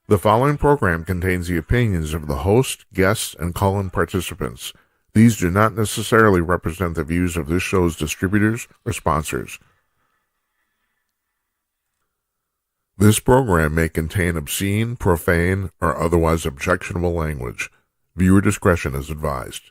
The following program contains the opinions of the host, guests, and call-in participants. These do not necessarily represent the views of this show's distributors or sponsors. This program may contain obscene, profane, or otherwise objectionable language. Viewer discretion is advised.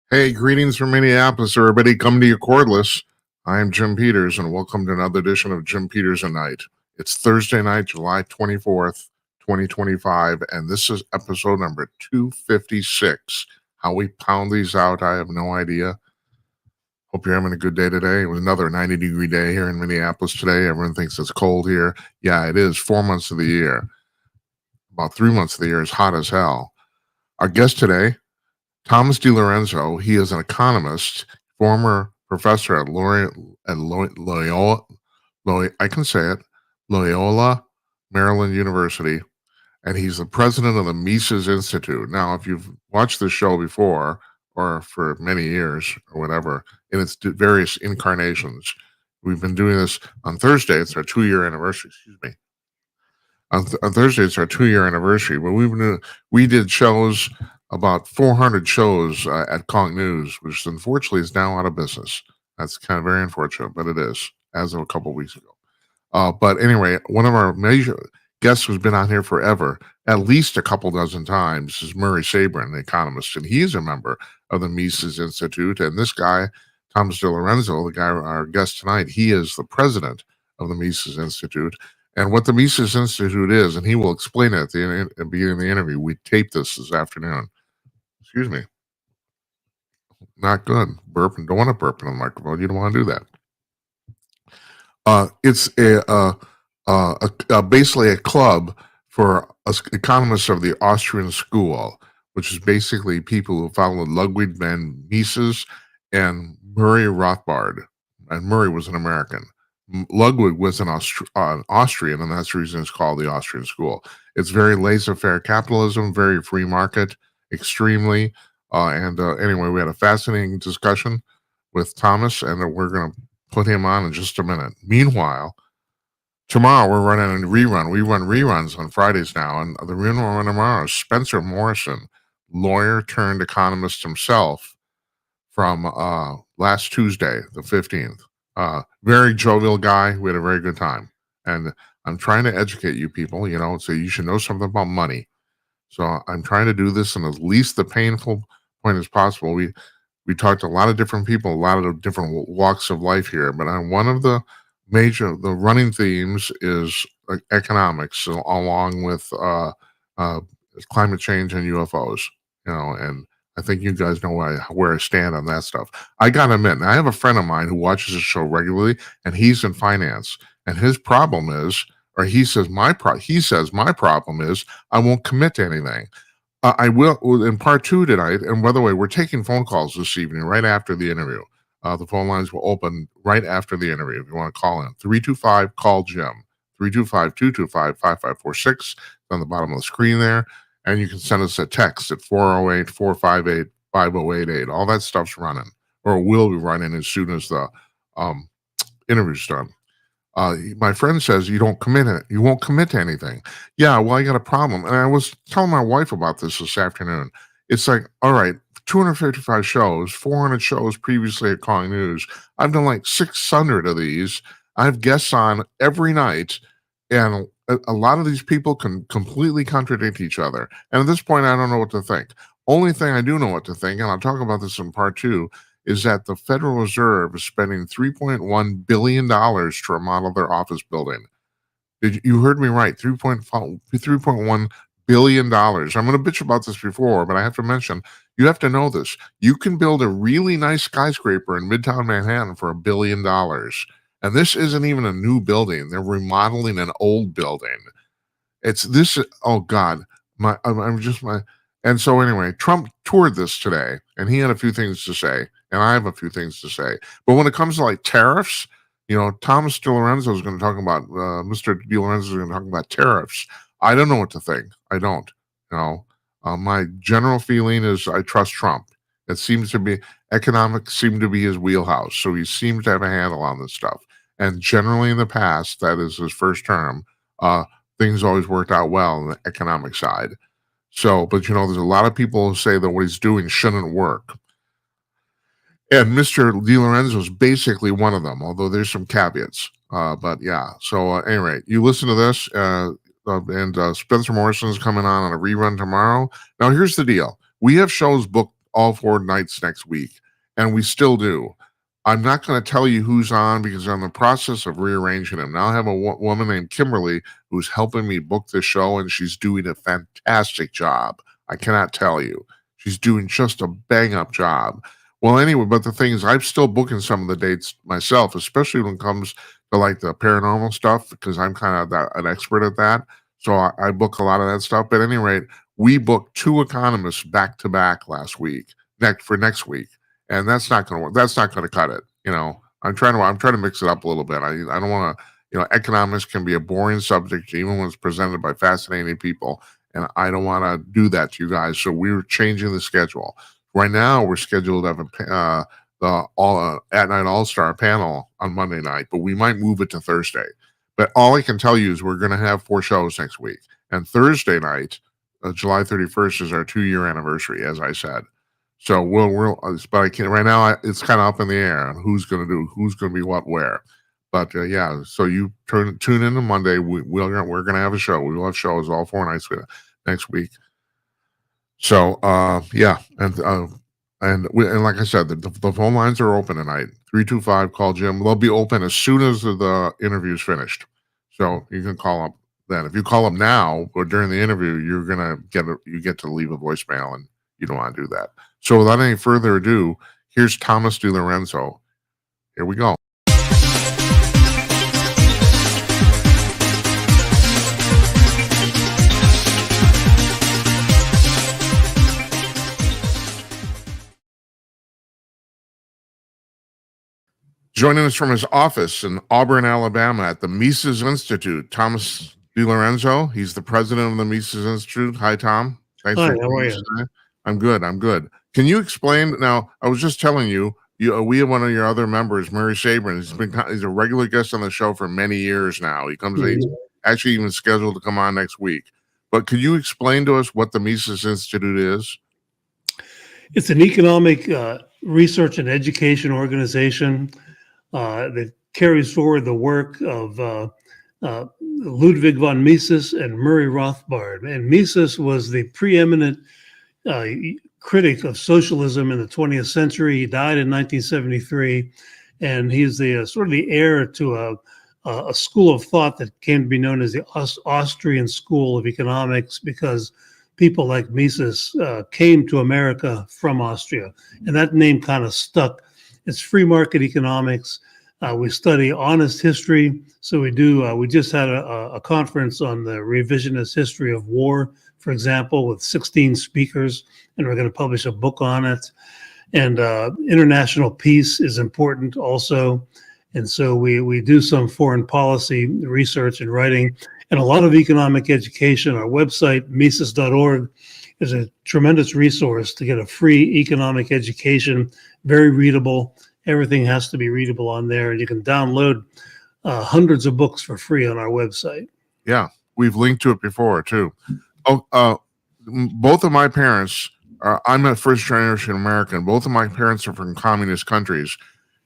Hey, greetings from Minneapolis, everybody. Come to your cordless. I am Jim Peters, and welcome to another edition of Jim Peters at Night. It's Thursday night, July 24th, 2025, and this is episode number 256. How we pound these out, I have no idea. Hope you're having a good day today. It was another 90-degree day here in Minneapolis today. Everyone thinks it's cold here. Yeah, it is 4 months of the year. About 3 months of the year is hot as hell. Our guest today, Thomas DiLorenzo. He is an economist, former professor at Loyola, Maryland University, and he's the president of the Mises Institute. Now, if you've watched this show before, or for many years, or whatever, in its various incarnations, we've been doing this on Thursday. It's our 2-year anniversary. Excuse me. On Thursday, it's our 2-year anniversary. But we did shows. About 400 shows at Conk News, which unfortunately is now out of business. That's kind of very unfortunate, but it is, as of a couple of weeks ago. But anyway, one of our major guests who's been on here forever, at least a couple dozen times, is Murray Sabrin, the economist, and he's a member of the Mises Institute. And this guy, Thomas DiLorenzo, the guy, our guest tonight, he is the president of the Mises Institute. And what the Mises Institute is, and he will explain it at the beginning of the interview. We taped this afternoon. Excuse me. Not good. Burping. Don't want to burp in the microphone. You don't want to do that. It's basically a club for economists of the Austrian school, which is basically people who followed Ludwig von Mises and Murray Rothbard. And Murray was an American. Ludwig was an Austrian, and that's the reason it's called the Austrian school. It's very laissez-faire capitalism, very free market. Extremely. Anyway, we had a fascinating discussion with Thomas, and we're going to put him on in just a minute. Meanwhile, tomorrow we're running a rerun. We run reruns on Fridays now, and the rerun tomorrow is Spencer Morrison, lawyer turned economist himself, from last Tuesday, the 15th. Very jovial guy. We had a very good time. And I'm trying to educate you people, so you should know something about money. So I'm trying to do this in at least the painful point as possible. We talked to a lot of different people, a lot of different walks of life here, but one of the running themes is economics, along with climate change and UFOs. And I think you guys know where I stand on that stuff. I gotta admit, I have a friend of mine who watches the show regularly, and he's in finance, and his problem is. Or he says my problem is I won't commit to anything. I will in part 2 tonight. And by the way, we're taking phone calls this evening right after the interview. The phone lines will open right after the interview if you want to call in. 325 call Jim. 325-225-5546 on the bottom of the screen there, and you can send us a text at 408-458-5088. All that stuff's running, or will be running as soon as the interview's done. My friend says you won't commit to anything. Yeah, well, I got a problem. And I was telling my wife about this afternoon. It's like, all right, 255 shows, 400 shows previously at Calling News. I've done like 600 of these. I have guests on every night, and a lot of these people can completely contradict each other. And at this point, I don't know what to think. Only thing I do know what to think, and I'll talk about this in part 2, is that the Federal Reserve is spending $3.1 billion to remodel their office building. You heard me right, $3.1 billion. I'm going to bitch about this before, but I have to mention, you have to know this. You can build a really nice skyscraper in Midtown Manhattan for $1 billion. And this isn't even a new building. They're remodeling an old building. It's this. Oh God, I'm just my. And so anyway, Trump toured this today, and he had a few things to say, and I have a few things to say. But when it comes to like tariffs, Thomas DiLorenzo is going to talk about. Mr. DiLorenzo is going to talk about tariffs. I don't know what to think. I don't. You know, my general feeling is I trust Trump. It seems to be economics seem to be his wheelhouse, so he seems to have a handle on this stuff. And generally, in the past, that is his first term. Things always worked out well on the economic side. So, but there's a lot of people who say that what he's doing shouldn't work. And Mr. DiLorenzo is basically one of them, although there's some caveats. But yeah, so at any rate, you listen to this, and Spencer Morrison's coming on a rerun tomorrow. Now, here's the deal. We have shows booked all 4 nights next week, and we still do. I'm not going to tell you who's on because I'm in the process of rearranging them. Now I have a woman named Kimberly who's helping me book the show, and she's doing a fantastic job. I cannot tell you. She's doing just a bang-up job. Well, anyway, but the thing is, I'm still booking some of the dates myself, especially when it comes to like the paranormal stuff, because I'm kind of an expert at that. So I book a lot of that stuff. But at any rate, we booked 2 economists back-to-back last week, for next week. And that's not going to work. That's not going to cut it. I'm trying to mix it up a little bit. I don't want to, economics can be a boring subject, even when it's presented by fascinating people. And I don't want to do that to you guys. So we're changing the schedule. Right now, we're scheduled to have the At Night All-Star panel on Monday night, but we might move it to Thursday. But all I can tell you is we're going to have 4 shows next week. And Thursday night, July 31st, is our 2-year anniversary, as I said. So but I can't right now. It's kind of up in the air on who's going to be what where. But yeah, so you tune in on Monday. We're going to have a show. We will have shows all 4 nights next week. So yeah, and like I said, the phone lines are open tonight. 325 call Jim. They'll be open as soon as the interview's finished. So you can call up then. If you call up now or during the interview, you're gonna get to leave a voicemail, and you don't want to do that. So without any further ado, here's Thomas DiLorenzo. Here we go. Joining us from his office in Auburn, Alabama at the Mises Institute, Thomas DiLorenzo. He's the president of the Mises Institute. Hi, Tom. Thanks. Hi, how are you? I'm good. Can you explain? Now, I was just telling you, we have one of your other members, Murray Sabrin. He's a regular guest on the show for many years now. He comes, he's actually even scheduled to come on next week. But could you explain to us what the Mises Institute is? It's an economic research and education organization that carries forward the work of Ludwig von Mises and Murray Rothbard. And Mises was the preeminent critic of socialism in the 20th century. He died in 1973, and he's the sort of the heir to a school of thought that came to be known as the Austrian School of Economics, because people like Mises came to America from Austria, and that name kind of stuck. It's free market economics. We study honest history. So we do. We just had a conference on the revisionist history of war, for example, with 16 speakers, and we're going to publish a book on it. And international peace is important also. And so we do some foreign policy research and writing, and a lot of economic education. Our website, Mises.org, is a tremendous resource to get a free economic education, very readable. Everything has to be readable on there, and you can download hundreds of books for free on our website. Yeah, we've linked to it before too. Both of my parents, I'm a first generation American. Both of my parents are from communist countries.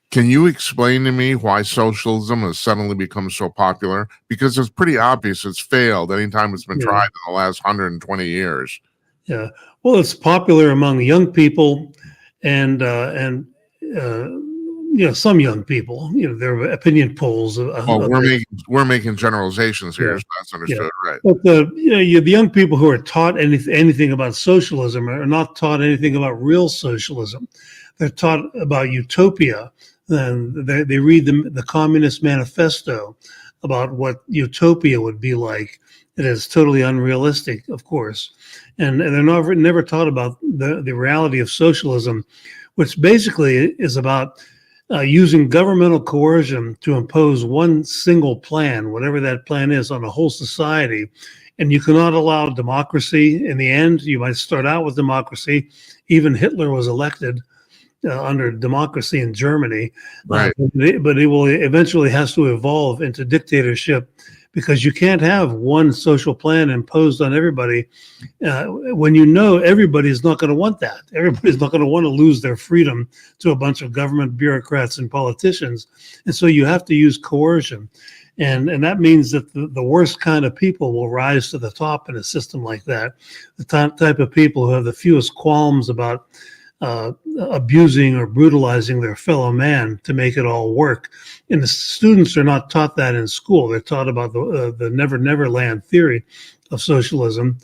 Can you explain to me why socialism has suddenly become so popular? Because it's pretty obvious it's failed anytime it's been tried in the last 120 years. Yeah, well, it's popular among young people, and some young people. There are opinion polls. We're making generalizations here, so that's understood, right? But the young people who are taught anything about socialism are not taught anything about real socialism. They're taught about utopia. Then they read the Communist Manifesto about what utopia would be like, It is totally unrealistic, of course, and they're never taught about the reality of socialism, which basically is about using governmental coercion to impose one single plan, whatever that plan is, on a whole society. And you cannot allow democracy. In the end, you might start out with democracy. Even Hitler was elected under democracy in Germany, Right. but it will eventually has to evolve into dictatorship, because you can't have one social plan imposed on everybody when you know everybody's not going to want that. Everybody's not going to want to lose their freedom to a bunch of government bureaucrats and politicians. And so you have to use coercion. And that means that the worst kind of people will rise to the top in a system like that. The type of people who have the fewest qualms about abusing or brutalizing their fellow man to make it all work. And the students are not taught that in school. They're taught about the never land theory of socialism.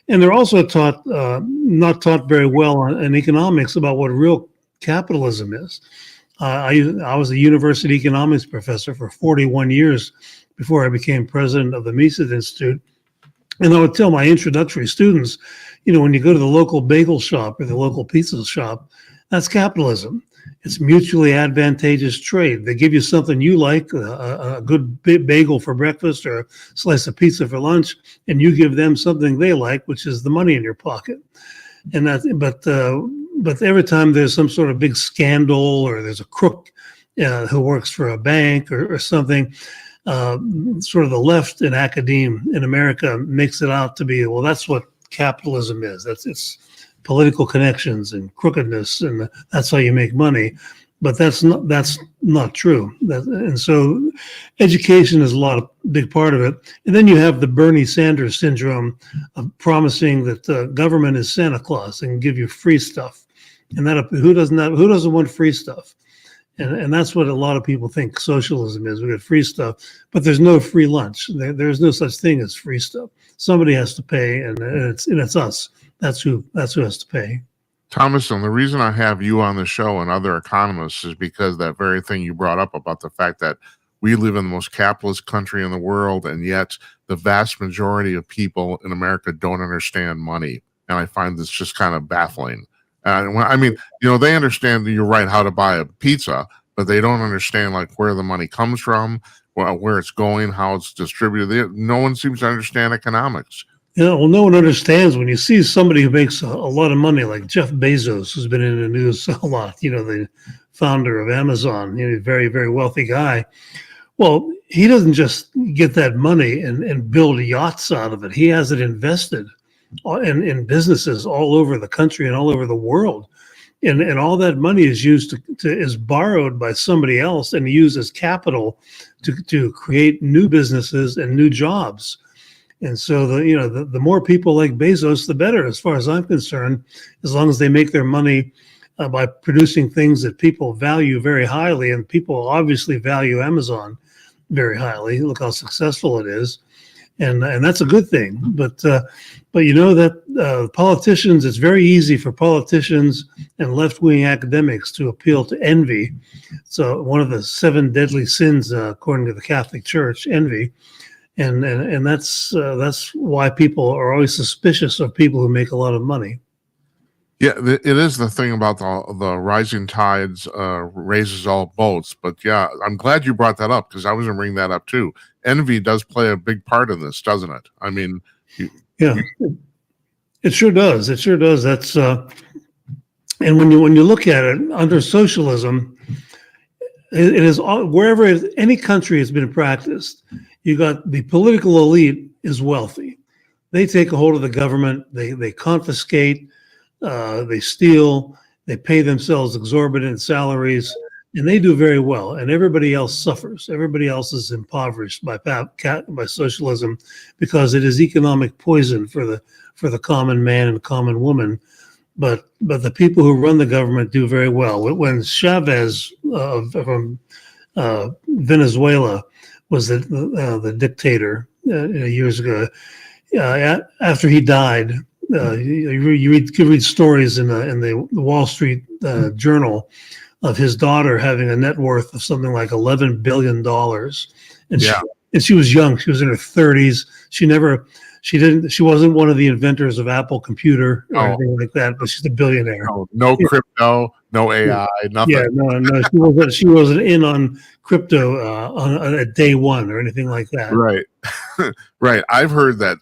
And they're also taught, not taught very well in economics about what real capitalism is. I was a university economics professor for 41 years before I became president of the Mises Institute. And I would tell my introductory students, when you go to the local bagel shop or the local pizza shop, that's capitalism. It's mutually advantageous trade. They give you something you like, a good bagel for breakfast or a slice of pizza for lunch, and you give them something they like, which is the money in your pocket. And but every time there's some sort of big scandal or there's a crook who works for a bank or something, sort of the left in academia in America makes it out to be, well, that's what capitalism is. It's political connections and crookedness, and that's how you make money. But that's not true. And so education is big part of it. And then you have the Bernie Sanders syndrome of promising that government is Santa Claus and give you free stuff. And who doesn't want free stuff? And that's what a lot of people think socialism is. We get free stuff, but there's no free lunch. There's no such thing as free stuff. Somebody has to pay, and it's us. That's who has to pay. Thomas, and the reason I have you on the show and other economists is because that very thing you brought up about the fact that we live in the most capitalist country in the world, and yet the vast majority of people in America don't understand money. And I find this just kind of baffling. They understand, you're right, how to buy a pizza, but they don't understand like where the money comes from, where it's going, how it's distributed. No one seems to understand economics. Yeah, well, no one understands when you see somebody who makes a lot of money, like Jeff Bezos, who's been in the news a lot, the founder of Amazon, a very, very wealthy guy. Well, he doesn't just get that money and build yachts out of it. He has it invested in businesses all over the country and all over the world. And all that money is used is borrowed by somebody else and used as capital to create new businesses and new jobs. And so the more people like Bezos, the better, as far as I'm concerned, as long as they make their money by producing things that people value very highly, and people obviously value Amazon very highly. Look how successful it is, and that's a good thing. But politicians, it's very easy for politicians and left-wing academics to appeal to envy. So one of the 7 deadly sins, according to the Catholic Church, envy. And that's why people are always suspicious of people who make a lot of money. Yeah, it is the thing about the rising tides raises all boats. But yeah, I'm glad you brought that up, because I was going to bring that up too. Envy does play a big part in this, doesn't it? I mean, it sure does. It sure does. That's and when you look at it under socialism, it is wherever any country has been practiced. You got the political elite is wealthy. They take a hold of the government. They confiscate. They steal. They pay themselves exorbitant salaries, and they do very well. And everybody else suffers. Everybody else is impoverished by socialism, because it is economic poison for the common man and common woman. But the people who run the government do very well. When Chavez from Venezuela was the dictator years ago, after he died, you could read stories in the Wall Street Journal of his daughter having a net worth of something like $11 billion, and she was young. She was in her 30s. She wasn't one of the inventors of Apple Computer or Oh, anything like that, but she's a billionaire. no crypto, no Yeah, AI, yeah, nothing. no, she wasn't in on crypto at day one or anything like that. Right. Right. I've heard that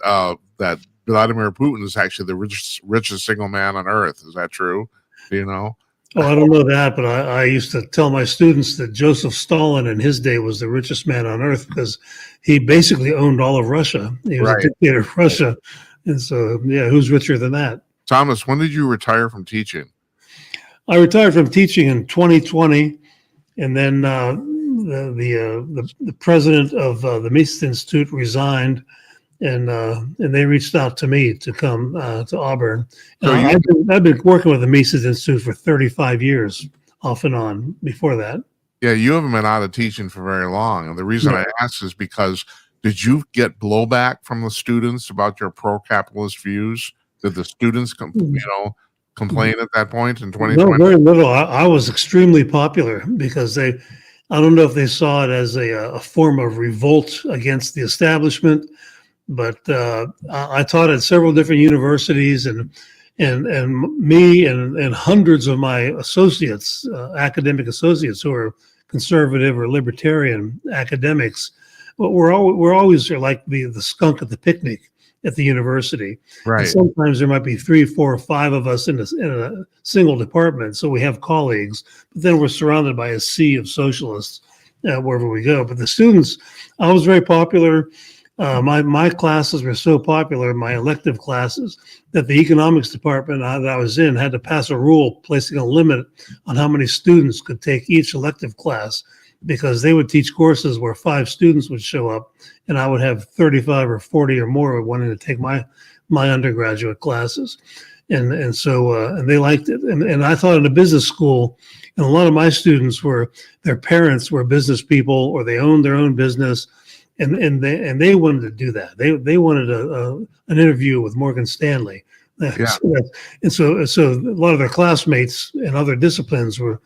that Vladimir Putin is actually the richest single man on earth. Is that true? Do you know? Oh, I don't know that, but I used to tell my students that Joseph Stalin in his day was the richest man on earth because he basically owned all of Russia. He was a Right. dictator of Russia. And so, yeah, who's richer than that? Thomas, when did you retire from teaching? I retired from teaching in 2020, and then the president of the Mises Institute resigned, and they reached out to me to come to Auburn. So I've been working with the Mises Institute for 35 years, off and on. Before that, yeah, you haven't been out of teaching for very long. And the reason No. I ask is because did you get blowback from the students about your pro-capitalist views? Did the students complain at that point in no, 2020? very little. I was extremely popular because I don't know if they saw it as a form of revolt against the establishment, but I taught at several different universities, and me and hundreds of my associates, academic associates who are conservative or libertarian academics, but we're always like the skunk at the picnic at the university. And Right. sometimes there might be 3, 4, or 5 of us in a single department, so we have colleagues, but then we're surrounded by a sea of socialists wherever we go. But the students, I was very popular. My classes were so popular, my elective classes, that the economics department that I was in had to pass a rule placing a limit on how many students could take each elective class, because they would teach courses where 5 students would show up, and I would have 35 or 40 or more wanting to take my undergraduate classes. And so they liked it. And I taught in a business school, and a lot of my students their parents were business people, or they owned their own business. And they wanted to do that. They wanted an interview with Morgan Stanley. Yeah. So a lot of their classmates in other disciplines were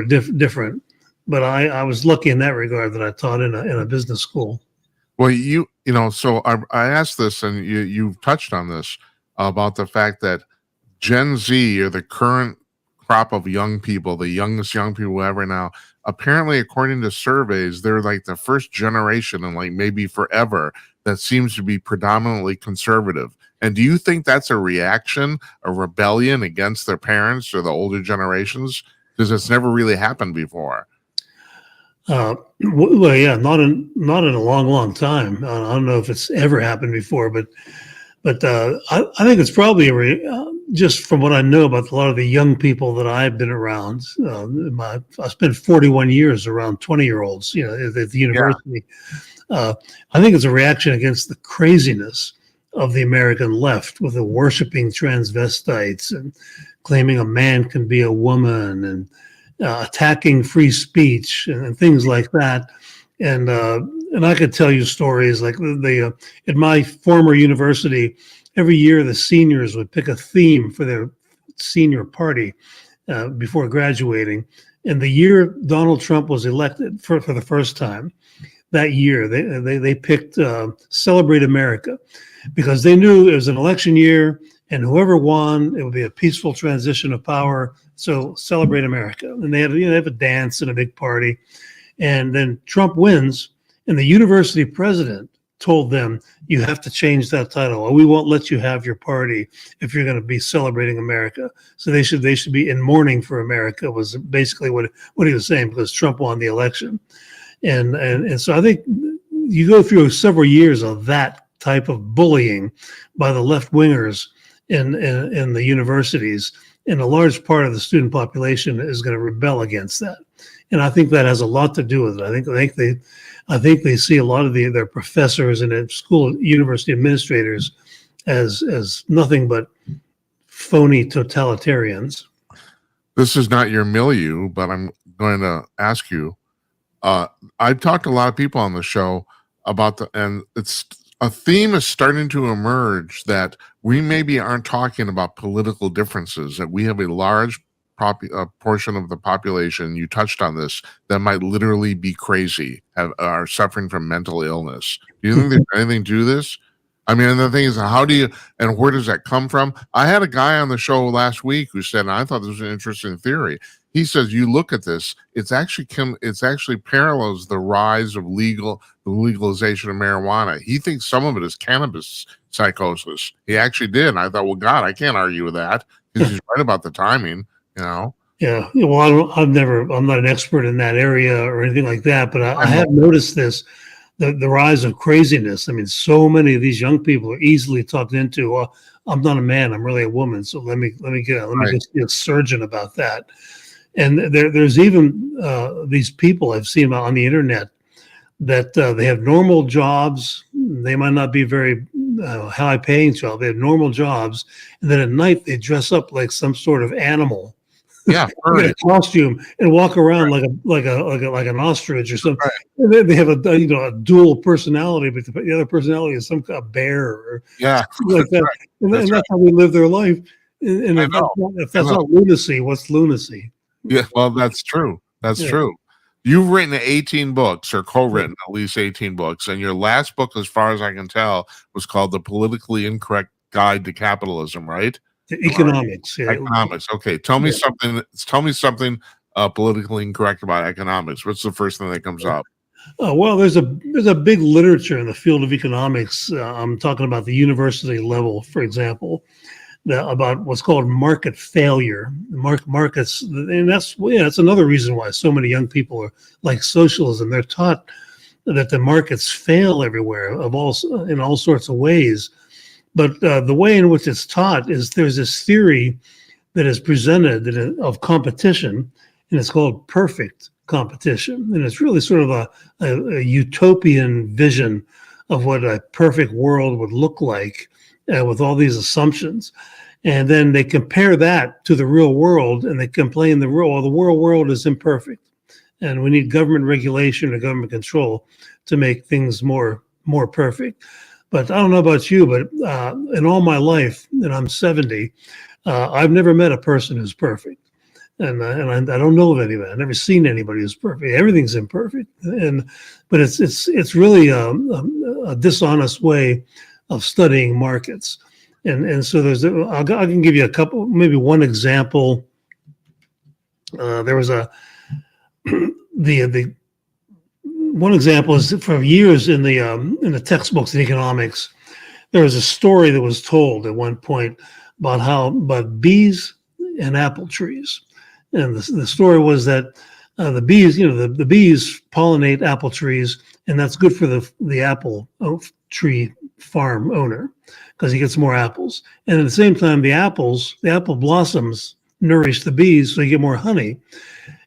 different. But I was lucky in that regard that I taught in a business school. Well, so I asked this, and you've touched on this about the fact that Gen Z, or the current crop of young people, the youngest young people ever now, apparently, according to surveys, they're like the first generation and like maybe forever that seems to be predominantly conservative. And do you think that's a reaction, a rebellion against their parents or the older generations? Because it's never really happened before. Well, yeah, not in a long time. I don't know if it's ever happened before, but I think it's probably just from what I know about a lot of the young people that I've been around. I spent 41 years around 20-year-olds, at the university. I think it's a reaction against the craziness of the American left, with the worshiping transvestites and claiming a man can be a woman, and attacking free speech and things like that. And I could tell you stories like at my former university, every year the seniors would pick a theme for their senior party before graduating. And the year Donald Trump was elected for the first time, that year they picked Celebrate America, because they knew it was an election year, and whoever won, it would be a peaceful transition of power. So Celebrate America. And they have a dance and a big party. And then Trump wins, and the university president told them, you have to change that title, or we won't let you have your party if you're going to be celebrating America. So they should be in mourning for America, was basically what he was saying, because Trump won the election. And so I think you go through several years of that type of bullying by the left wingers in the universities, and a large part of the student population is going to rebel against that. And I think that has a lot to do with it. I think they see a lot of their professors and school university administrators as nothing but phony totalitarians. This is not your milieu, but I'm going to ask you. I've talked to a lot of people on the show about and it's a theme is starting to emerge that we maybe aren't talking about political differences, that we have a large portion of the population, you touched on this, that might literally be crazy, are suffering from mental illness. Do you think there's anything to this? I mean, and the thing is, how do you, and where does that come from? I had a guy on the show last week who said, and I thought this was an interesting theory. He says, you look at this, it's actually parallels the rise of the legalization of marijuana. He thinks some of it is cannabis psychosis. He actually did. And I thought, well, God, I can't argue with that because he's right about the timing, you know? Yeah. Well, I'm not an expert in that area or anything like that, but I have noticed this. The rise of craziness. I mean, so many of these young people are easily talked into. Well, I'm not a man. I'm really a woman. So let me just be a surgeon about that. And there's even these people I've seen on the internet that they have normal jobs. They might not be very high-paying jobs. They have normal jobs, and then at night they dress up like some sort of animal. Yeah, Get a costume and walk around like an ostrich or something. Right. And they have a dual personality, but the other personality is some kind of bear or something like that. Right. And that's how they live their life. And if that's not lunacy, what's lunacy? Yeah, well, that's true. That's true. You've written 18 books or co-written at least 18 books. And your last book, as far as I can tell, was called The Politically Incorrect Guide to Capitalism, right? Economics. Yeah. Economics. Okay. Tell me something politically incorrect about economics. What's the first thing that comes up? Well, there's a big literature in the field of economics. I'm talking about the university level, for example, about what's called market failure. Markets, and that's another reason why so many young people are like socialism. They're taught that the markets fail everywhere in all sorts of ways. But the way in which it's taught is there's this theory that is presented of competition, and it's called perfect competition. And it's really sort of a utopian vision of what a perfect world would look like with all these assumptions. And then they compare that to the real world, and they complain the real world is imperfect. And we need government regulation or government control to make things more perfect. But I don't know about you, but in all my life, and I'm 70, I've never met a person who's perfect. And I don't know of anybody. I've never seen anybody who's perfect. Everything's imperfect. But it's really a dishonest way of studying markets. And so I can give you maybe one example. There was the one example is for years in the textbooks in economics, there was a story that was told at one point about bees and apple trees. And the story was that the bees, the bees pollinate apple trees, and that's good for the apple tree farm owner because he gets more apples. And at the same time, the apple blossoms nourish the bees, so you get more honey.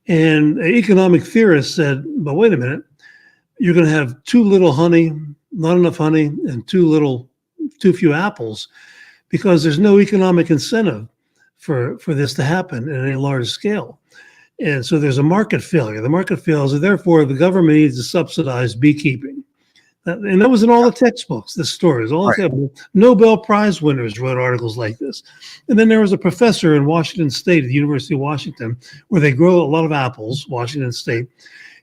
And economic theorists said, but wait a minute, you're going to have too little honey, not enough honey, and too few apples, because there's no economic incentive for this to happen at any large scale. And so there's a market failure. The market fails, and therefore the government needs to subsidize beekeeping. And that was in all the textbooks, the stories. Nobel Prize winners wrote articles like this. And then there was a professor in Washington State, at the University of Washington, where they grow a lot of apples, Washington State.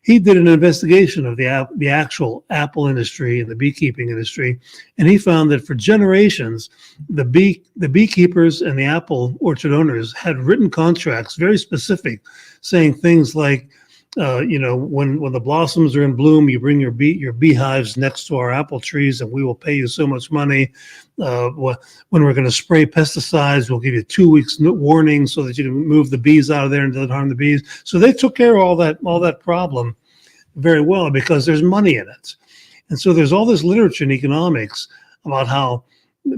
He did an investigation of the actual apple industry and the beekeeping industry, and he found that for generations, the beekeepers and the apple orchard owners had written contracts, very specific, saying things like, when the blossoms are in bloom, you bring your beehives next to our apple trees, and we will pay you so much money. When we're going to spray pesticides, we'll give you 2 weeks warning so that you can move the bees out of there and doesn't harm the bees. So they took care of all that problem very well because there's money in it. And so there's all this literature in economics about how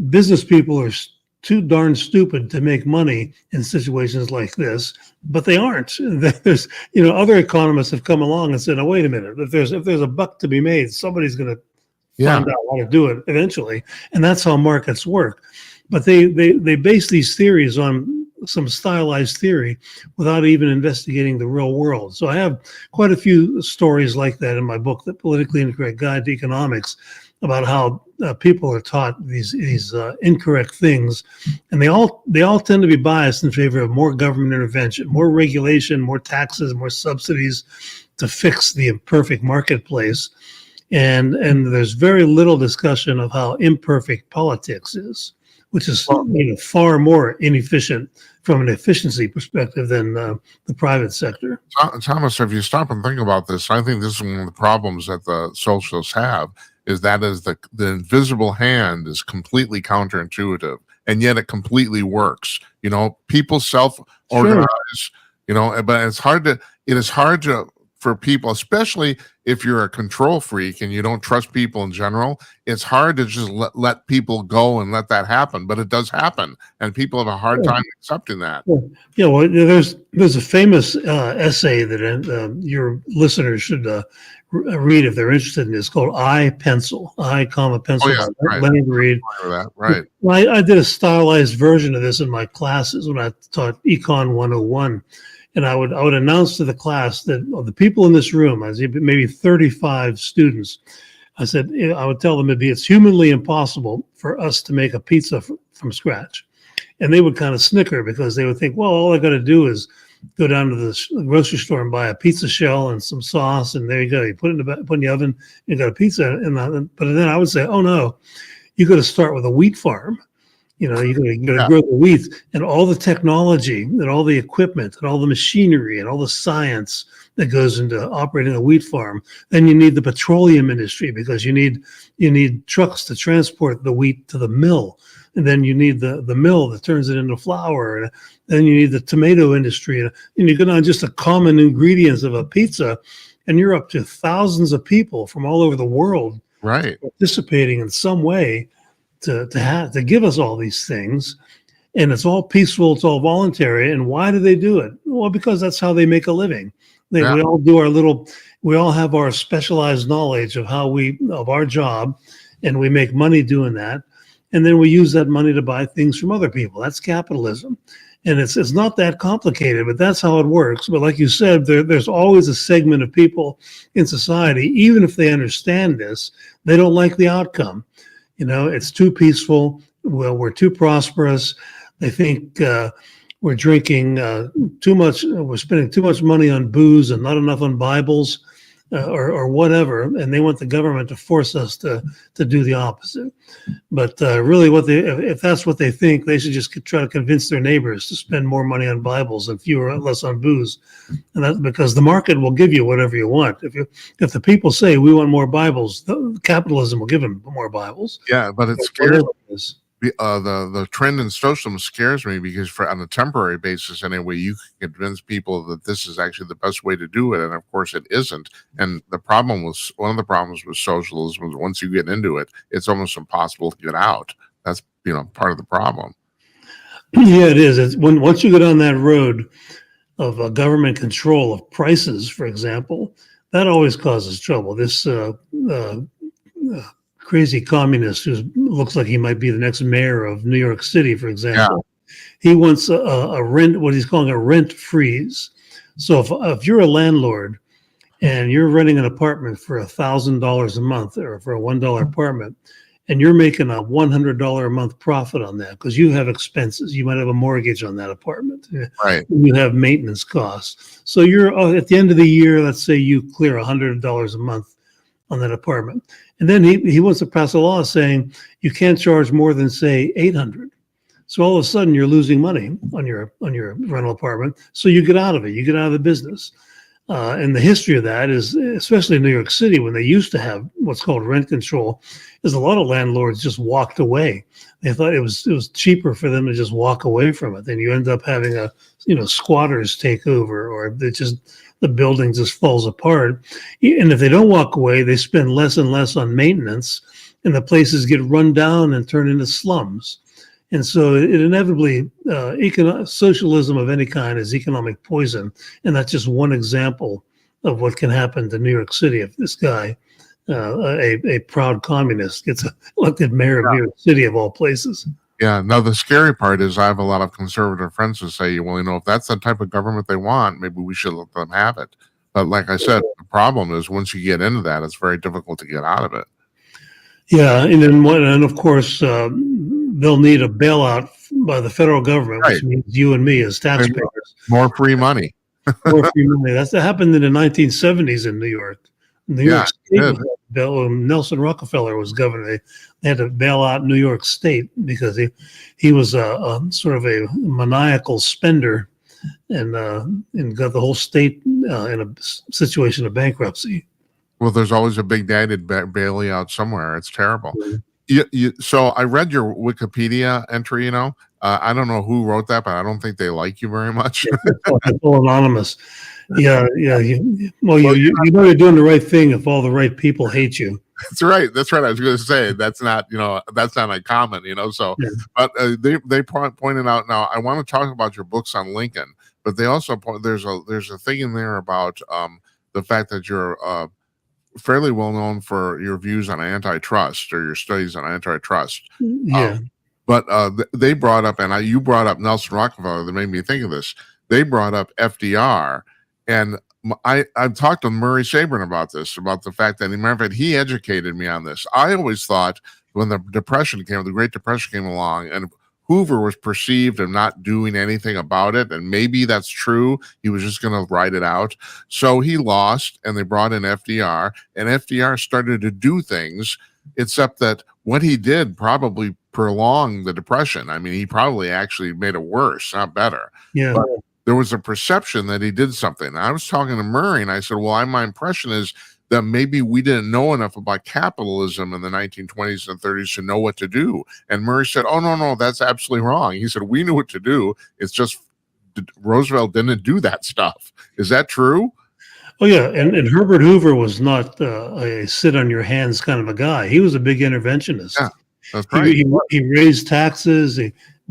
business people are too darn stupid to make money in situations like this, but they aren't. There's, other economists have come along and said, "Oh, wait a minute. If there's a buck to be made, somebody's going to find out how to do it eventually," and that's how markets work. But they base these theories on some stylized theory without even investigating the real world. So I have quite a few stories like that in my book, The Politically Incorrect Guide to Economics, about how people are taught these incorrect things, and they all tend to be biased in favor of more government intervention, more regulation, more taxes, more subsidies to fix the imperfect marketplace. and there's very little discussion of how imperfect politics is, which is far more inefficient from an efficiency perspective than the private sector. Thomas, if you stop and think about this, I think this is one of the problems that the socialists have, is the invisible hand is completely counterintuitive, and yet it completely works. People self-organize, but it is hard to for people, especially if you're a control freak and you don't trust people in general. It's hard to just let people go and let that happen, but it does happen, and people have a hard time accepting that. Yeah, well, there's a famous essay that your listeners should read if they're interested in. It's called I, Pencil. Pencil. Oh, yeah, right. Leonard Reed. Right. I did a stylized version of this in my classes when I taught Econ 101. And I would announce to the class that of the people in this room, I was maybe 35 students. I said, I would tell them it's humanly impossible for us to make a pizza from scratch. And they would kind of snicker because they would think, well, all I got to do is go down to the grocery store and buy a pizza shell and some sauce, and there you go. You put it in the oven, you got a pizza. But then I would say, oh no, you got to start with a wheat farm. You got to grow the wheat, and all the technology and all the equipment and all the machinery and all the science that goes into operating a wheat farm. Then you need the petroleum industry because you need trucks to transport the wheat to the mill. And then you need the mill that turns it into flour. And then you need the tomato industry. And you go down just the common ingredients of a pizza, and you're up to thousands of people from all over the world participating in some way to give us all these things. And it's all peaceful, it's all voluntary. And why do they do it? Well, because that's how they make a living. We all have our specialized knowledge of of our job, and we make money doing that. And then we use that money to buy things from other people. That's capitalism. And it's not that complicated, but that's how it works. But like you said, there's always a segment of people in society, even if they understand this, they don't like the outcome. It's too peaceful. Well, we're too prosperous. They think we're drinking too much. We're spending too much money on booze and not enough on Bibles or whatever. And they want the government to force us to do the opposite. But really, if that's what they think, they should just try to convince their neighbors to spend more money on Bibles and less on booze. And that's because the market will give you whatever you want. If the people say we want more Bibles, capitalism will give them more Bibles. Yeah, but it scares me. The trend in socialism scares me because on a temporary basis anyway, you can convince people that this is actually the best way to do it, and of course it isn't. And one of the problems with socialism is once you get into it, it's almost impossible to get out. That's part of the problem. Yeah, it is. Once you go down that road of government control of prices, for example, that always causes trouble. This crazy communist who looks like he might be the next mayor of New York City, for example. Yeah. He wants what he's calling a rent freeze. So if you're a landlord and you're renting an apartment for $1,000 a month or for a $1 apartment, and you're making a $100 a month profit on that because you have expenses, you might have a mortgage on that apartment, right? You have maintenance costs. So you're at the end of the year, let's say you clear $100 a month on that apartment. And then he wants to pass a law saying you can't charge more than, say, $800. So all of a sudden you're losing money on your rental apartment. So you get out of it. You get out of the business. And the history of that is, especially in New York City, when they used to have what's called rent control, is a lot of landlords just walked away. They thought it was cheaper for them to just walk away from it. Then you end up having squatters take over, or the building just falls apart. And if they don't walk away, they spend less and less on maintenance, and the places get run down and turn into slums. And so it inevitably, socialism of any kind is economic poison. And that's just one example of what can happen to New York City if this guy, a proud communist, gets elected mayor of New York City, of all places. Yeah. Now, the scary part is I have a lot of conservative friends who say, well, if that's the type of government they want, maybe we should let them have it. But like I said, the problem is once you get into that, it's very difficult to get out of it. Yeah. And of course, they'll need a bailout by the federal government, which means you and me as taxpayers. More free money. More free money. That happened in the 1970s in New York. New Yeah, York State it was did. when Nelson Rockefeller was governor. They had to bail out New York State because he was a sort of a maniacal spender and got the whole state in a situation of bankruptcy. Well, there's always a big daddy bailing out somewhere. It's terrible. So I read your Wikipedia entry. I don't know who wrote that, but I don't think they like you very much. It's all anonymous. Yeah, yeah. Well, Well, you know you're doing the right thing if all the right people hate you. that's right. That's right. I was going to say that's not uncommon. So, Yeah. but they pointed out. Now I want to talk about your books on Lincoln, but they also there's a thing in there about the fact that you're fairly well known for your views on antitrust or your studies on antitrust. Yeah. But they brought up, and you brought up Nelson Rockefeller. That made me think of this. They brought up FDR, and I've talked to Murray Sabrin about this, about the fact that, as a matter of fact, he educated me on this. I always thought when the Great Depression came along, and Hoover was perceived of not doing anything about it, and maybe that's true. He was just going to ride it out. So he lost, and they brought in FDR, and FDR started to do things, except that what he did probably prolonged the Depression. I mean, he probably actually made it worse, not better. Yeah. But there was a perception that he did something. I was talking to Murray, and I said, well, my impression is that maybe we didn't know enough about capitalism in the 1920s and 30s to know what to do. And Murray said, oh, no, that's absolutely wrong. He said, we knew what to do. It's just Roosevelt didn't do that stuff. Is that true? Oh, yeah. And Herbert Hoover was not a sit on your hands kind of a guy. He was a big interventionist. Yeah, that's right. He raised taxes,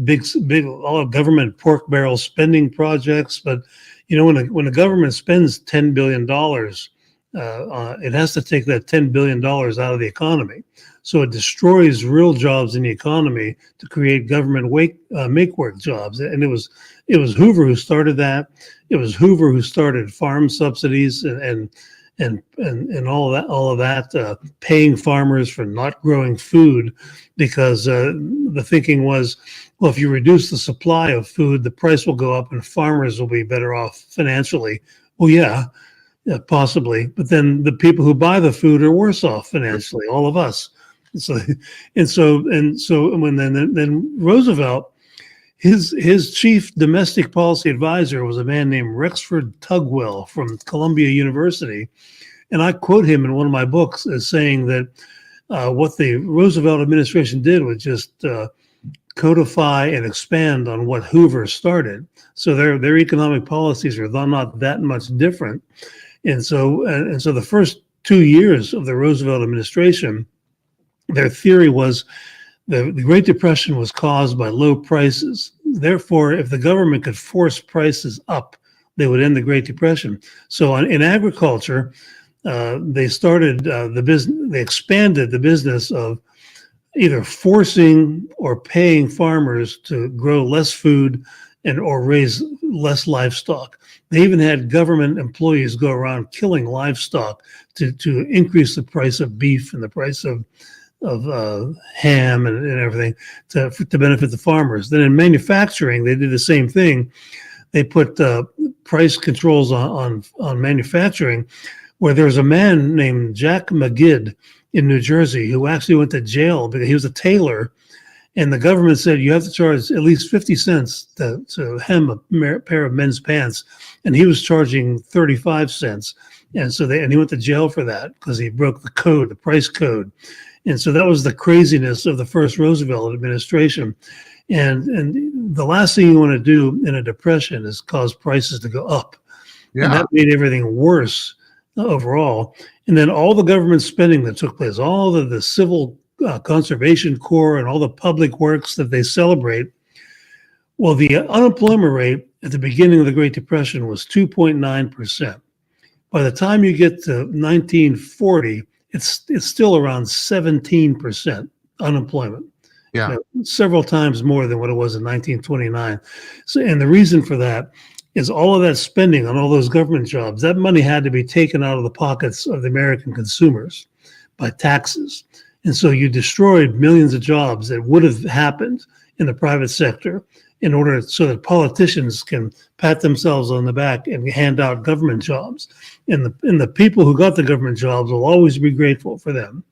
big all of government pork barrel spending projects. But when the government spends $10 billion, it has to take that $10 billion out of the economy. So it destroys real jobs in the economy to create government make work jobs. And it was Hoover who started that. It was Hoover who started farm subsidies and all of that, paying farmers for not growing food, because the thinking was, well, if you reduce the supply of food, the price will go up and farmers will be better off financially. Well, yeah, possibly, but then the people who buy the food are worse off financially, all of us. So when then Roosevelt, his chief domestic policy advisor was a man named Rexford Tugwell from Columbia University. And I quote him in one of my books as saying that what the Roosevelt administration did was just codify and expand on what Hoover started. So their economic policies are not that much different. And so the first 2 years of the Roosevelt administration, their theory was the Great Depression was caused by low prices. Therefore, if the government could force prices up, they would end the Great Depression. So in agriculture, they started they expanded the business of either forcing or paying farmers to grow less food or raise less livestock. They even had government employees go around killing livestock to increase the price of beef and the price of ham and everything to benefit the farmers. Then in manufacturing, they did the same thing. They put price controls on manufacturing, where there was a man named Jack McGidd in New Jersey who actually went to jail because he was a tailor, and the government said you have to charge at least 50 cents to hem a pair of men's pants, and he was charging 35 cents. And so he went to jail for that because he broke the price code. And so that was the craziness of the first Roosevelt administration. And the last thing you want to do in a depression is cause prices to go up. Yeah. And that made everything worse overall. And then all the government spending that took place, all the civil conservation corps and all the public works that they celebrate. Well, the unemployment rate at the beginning of the Great Depression was 2.9%. By the time you get to 1940, it's still around 17% unemployment. Yeah. Several times more than what it was in 1929. So, and the reason for that is all of that spending on all those government jobs, that money had to be taken out of the pockets of the American consumers by taxes. And so you destroyed millions of jobs that would have happened in the private sector in order so that politicians can pat themselves on the back and hand out government jobs. And the people who got the government jobs will always be grateful for them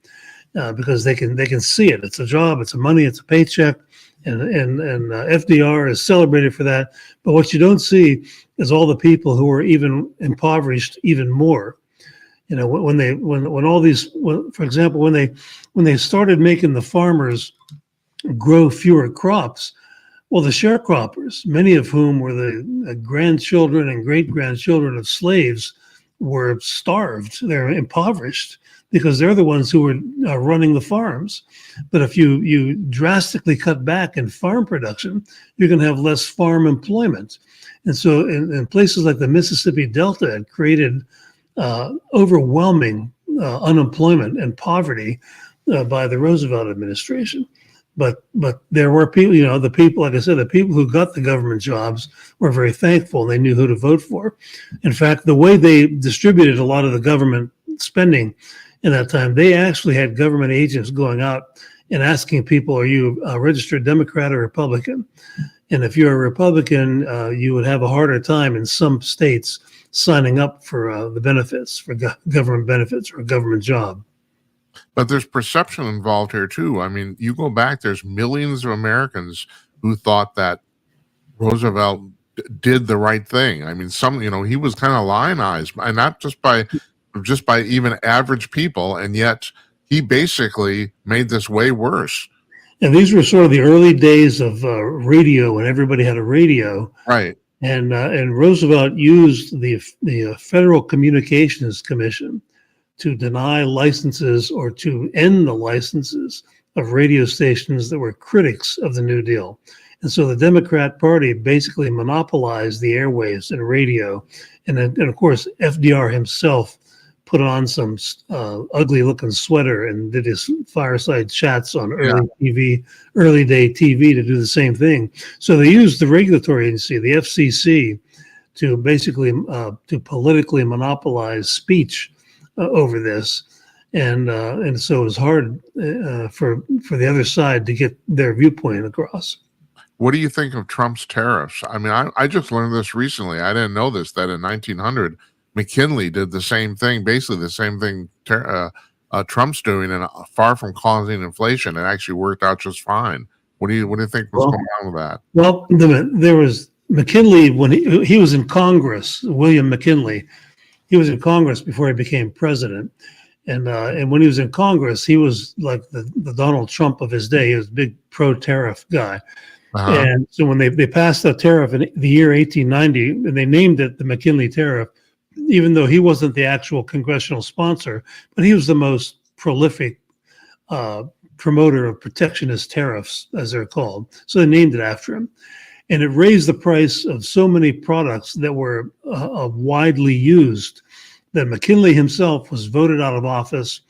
because they can see it. It's a job, it's a money, it's a paycheck, and FDR is celebrated for that. But what you don't see is all the people who are even impoverished even more. You know, when all these, for example, when they started making the farmers grow fewer crops, well, the sharecroppers, many of whom were the grandchildren and great-grandchildren of slaves, were starved. They're impoverished because they're the ones who were running the farms. But if you drastically cut back in farm production, you're going to have less farm employment. And so in places like the Mississippi Delta, it created overwhelming unemployment and poverty by the Roosevelt administration. But there were people, you know, the people, like I said, the people who got the government jobs were very thankful. They knew who to vote for. In fact, the way they distributed a lot of the government spending in that time, they actually had government agents going out and asking people, are you a registered Democrat or Republican? And if you're a Republican, you would have a harder time in some states signing up for the benefits, for government benefits or a government job. But there's perception involved here too. I mean, you go back, there's millions of Americans who thought that Roosevelt did the right thing. I mean, you know, he was kind of lionized, and not just by even average people, and yet he basically made this way worse. And these were sort of the early days of radio, when everybody had a radio. Right. And Roosevelt used the Federal Communications Commission to deny licenses or to end the licenses of radio stations that were critics of the New Deal. And so the Democrat Party basically monopolized the airwaves and radio. And of course, FDR himself put on some ugly looking sweater and did his fireside chats on early day TV to do the same thing. So they used the regulatory agency, the FCC, to basically to politically monopolize speech over this, and so it was hard for the other side to get their viewpoint across. What do you think of Trump's tariffs? I mean, I just learned this recently. I didn't know this, that in 1900, McKinley did the same thing, basically the same thing Trump's doing, and far from causing inflation, it actually worked out just fine. What do you think was going on with that? Well, there was McKinley when he was in Congress. William McKinley. He was in Congress before he became president, and when he was in Congress, he was like the Donald Trump of his day. He was a big pro-tariff guy, and so when they passed a tariff in the year 1890, and they named it the McKinley tariff, even though he wasn't the actual congressional sponsor, but he was the most prolific promoter of protectionist tariffs, as they're called. So they named it after him. And it raised the price of so many products that were widely used that McKinley himself was voted out of office,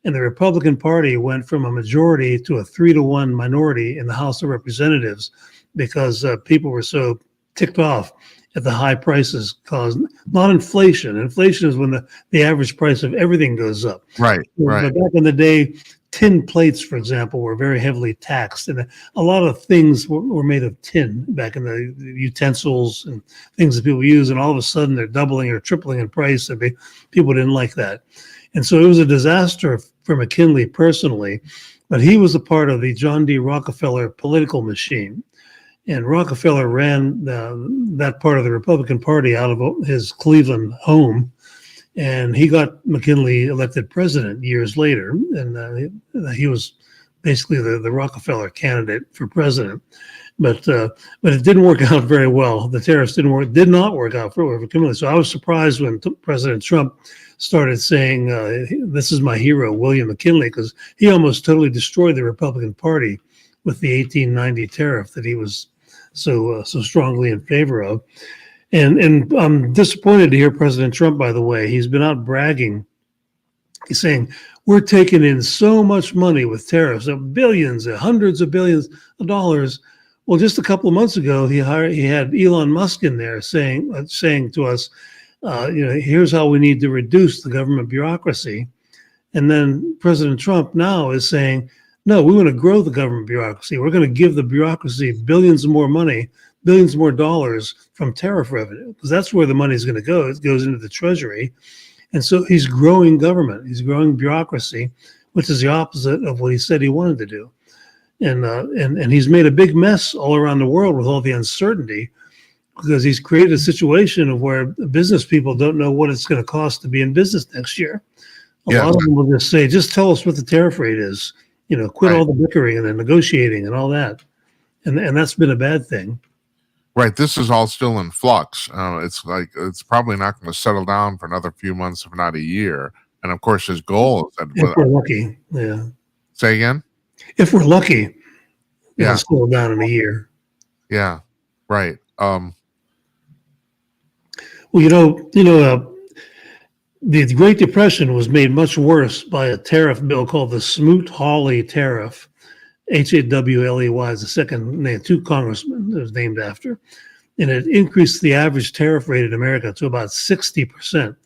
and the Republican Party went from a majority to a 3-to-1 minority in the House of Representatives because people were so ticked off at the high prices caused, not inflation. Inflation is when the average price of everything goes up. Right. But back in the day, tin plates, for example, were very heavily taxed, and a lot of things were made of tin back in the utensils and things that people use, and all of a sudden they're doubling or tripling in price, and people didn't like that. And so it was a disaster for McKinley personally, but he was a part of the John D. Rockefeller political machine, and Rockefeller ran that part of the Republican Party out of his Cleveland home. And he got McKinley elected president years later, and he was basically the Rockefeller candidate for president. But it didn't work out very well. The tariffs did not work out for McKinley. So I was surprised when President Trump started saying, "This is my hero, William McKinley," because he almost totally destroyed the Republican Party with the 1890 tariff that he was so strongly in favor of. And I'm disappointed to hear President Trump, by the way. He's been out bragging. He's saying, we're taking in so much money with tariffs, billions, hundreds of billions of dollars. Well, just a couple of months ago, he had Elon Musk in there saying to us, here's how we need to reduce the government bureaucracy. And then President Trump now is saying, No, we want to grow the government bureaucracy. We're going to give the bureaucracy billions more money, billions more dollars from tariff revenue, because that's where the money is going to go. It goes into the treasury. And so he's growing government. He's growing bureaucracy, which is the opposite of what he said he wanted to do. And he's made a big mess all around the world with all the uncertainty, because he's created a situation of where business people don't know what it's going to cost to be in business next year. A Yeah, lot of them will just say, just tell us what the tariff rate is, quit right. all the bickering and the negotiating and all that. And that's been a bad thing. Right. This is all still in flux. It's probably not going to settle down for another few months, if not a year. And of course, his goal is that. If we're lucky. Yeah. Say again? If we're lucky, Yeah. it'll slow down in a year. Yeah. Right. Well, the Great Depression was made much worse by a tariff bill called the Smoot-Hawley tariff. Hawley is the second name, two congressmen it was named after. And it increased the average tariff rate in America to about 60%.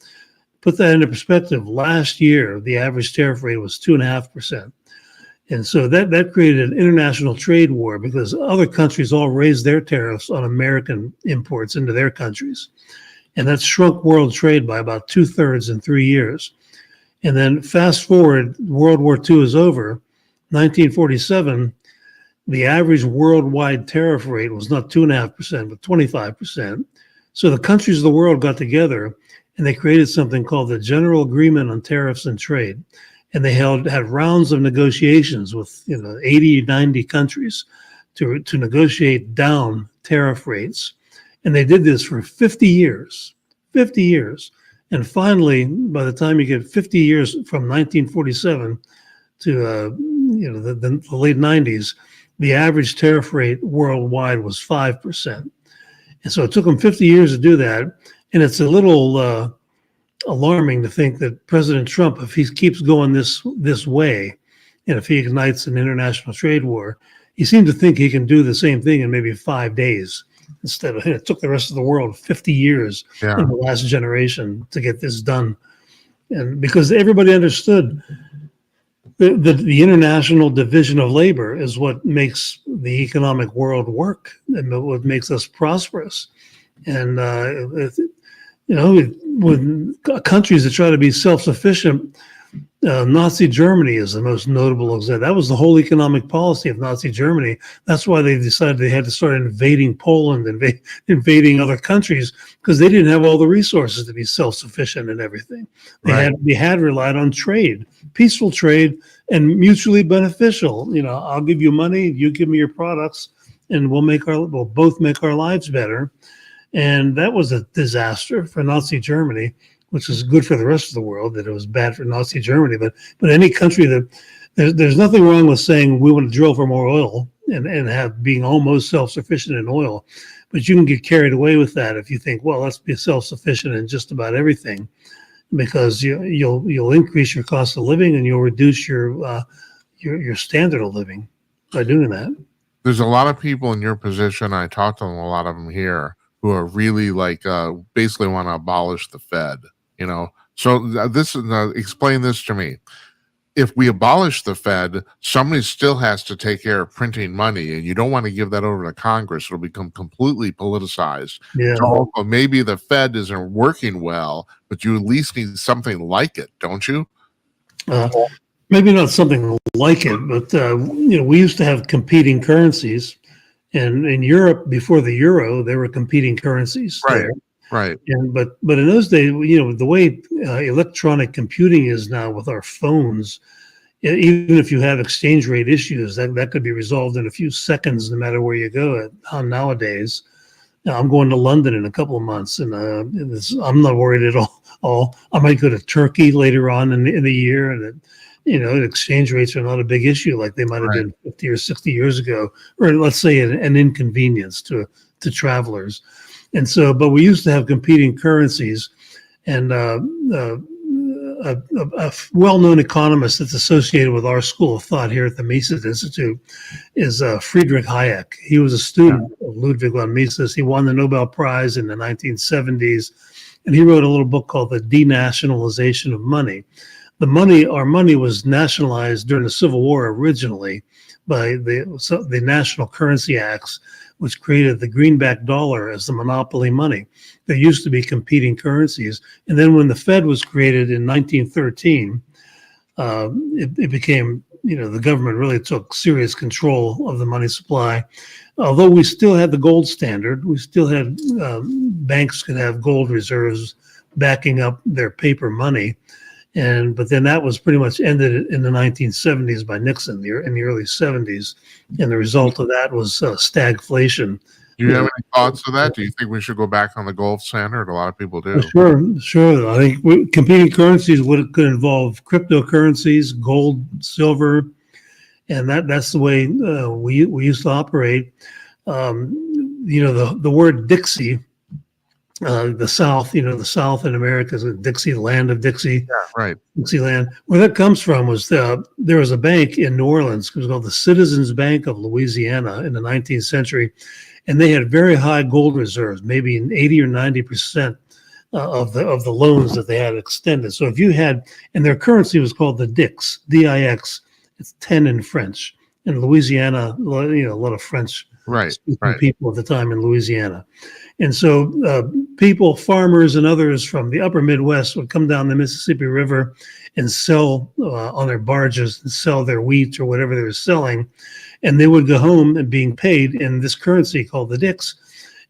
Put that into perspective, last year, the average tariff rate was 2.5%. And so that created an international trade war, because other countries all raised their tariffs on American imports into their countries. And that shrunk world trade by about 2/3 in 3 years. And then fast forward, World War II is over. 1947, the average worldwide tariff rate was not 2.5%, but 25%. So the countries of the world got together and they created something called the General Agreement on Tariffs and Trade. And they had rounds of negotiations with 80, 90 countries to negotiate down tariff rates. And they did this for 50 years. And finally, by the time you get 50 years from 1947 to the late 90s, the average tariff rate worldwide was 5%. And so it took them 50 years to do that. And it's a little alarming to think that President Trump, if he keeps going this way, and if he ignites an international trade war, he seems to think he can do the same thing in maybe 5 days. Instead of, it took the rest of the world 50 years in the last generation to get this done. And because everybody understood the international division of labor is what makes the economic world work and what makes us prosperous. And, when countries that try to be self-sufficient, Nazi Germany is the most notable example. That was the whole economic policy of Nazi Germany. That's why they decided they had to start invading Poland and invading other countries, because they didn't have all the resources to be self-sufficient in everything. They had relied on trade, peaceful trade, and mutually beneficial. I'll give you money, you give me your products, and we'll both make our lives better. And that was a disaster for Nazi Germany, which is good for the rest of the world, that it was bad for Nazi Germany. But any country that there's nothing wrong with saying we want to drill for more oil and have being almost self-sufficient in oil. But you can get carried away with that if you think, well, let's be self-sufficient in just about everything, because you'll increase your cost of living and you'll reduce your standard of living by doing that. There's a lot of people in your position. I talked to them, a lot of them here, who are really basically want to abolish the Fed. So explain this to me. If we abolish the Fed, somebody still has to take care of printing money, and you don't want to give that over to Congress. It'll become completely politicized. Yeah. So maybe the Fed isn't working well, but you at least need something like it, don't you? Maybe not something like it, but we used to have competing currencies, and in Europe before the euro, there were competing currencies there. Right. But in those days, the way electronic computing is now with our phones, even if you have exchange rate issues, that could be resolved in a few seconds, no matter where you go nowadays. I'm going to London in a couple of months, and I'm not worried at all. I might go to Turkey later on in the year, and exchange rates are not a big issue like they might have been 50 or 60 years ago, or let's say an inconvenience to travelers. And so, but we used to have competing currencies, and a well-known economist that's associated with our school of thought here at the Mises Institute is Friedrich Hayek. He was a student of Ludwig von Mises. He won the Nobel Prize in the 1970s, and he wrote a little book called The Denationalization of Money. our money was nationalized during the Civil War originally by the National Currency Acts, which created the greenback dollar as the monopoly money. There used to be competing currencies. And then when the Fed was created in 1913, it became, the government really took serious control of the money supply. Although we still had the gold standard, we still had banks could have gold reserves backing up their paper money. But then that was pretty much ended in the 1970s by Nixon in the early 70s. And the result of that was stagflation. Do you have any thoughts of that? Do you think we should go back on the gold standard? A lot of people do. Sure. I think competing currencies could involve cryptocurrencies, gold, silver, and that's the way we used to operate. The word Dixie, the South, the South in America is Dixie, the land of Dixie. Yeah, right. Dixieland. Where that comes from was there was a bank in New Orleans. It was called the Citizens Bank of Louisiana in the 19th century. And they had very high gold reserves, maybe 80 or 90% of the loans that they had extended. So if you had, and their currency was called the DIX, D-I-X, it's 10 in French. In Louisiana, a lot of French speaking people at the time in Louisiana. And so farmers and others from the upper Midwest would come down the Mississippi River and sell on their barges and sell their wheat or whatever they were selling. And they would go home and being paid in this currency called the Dix.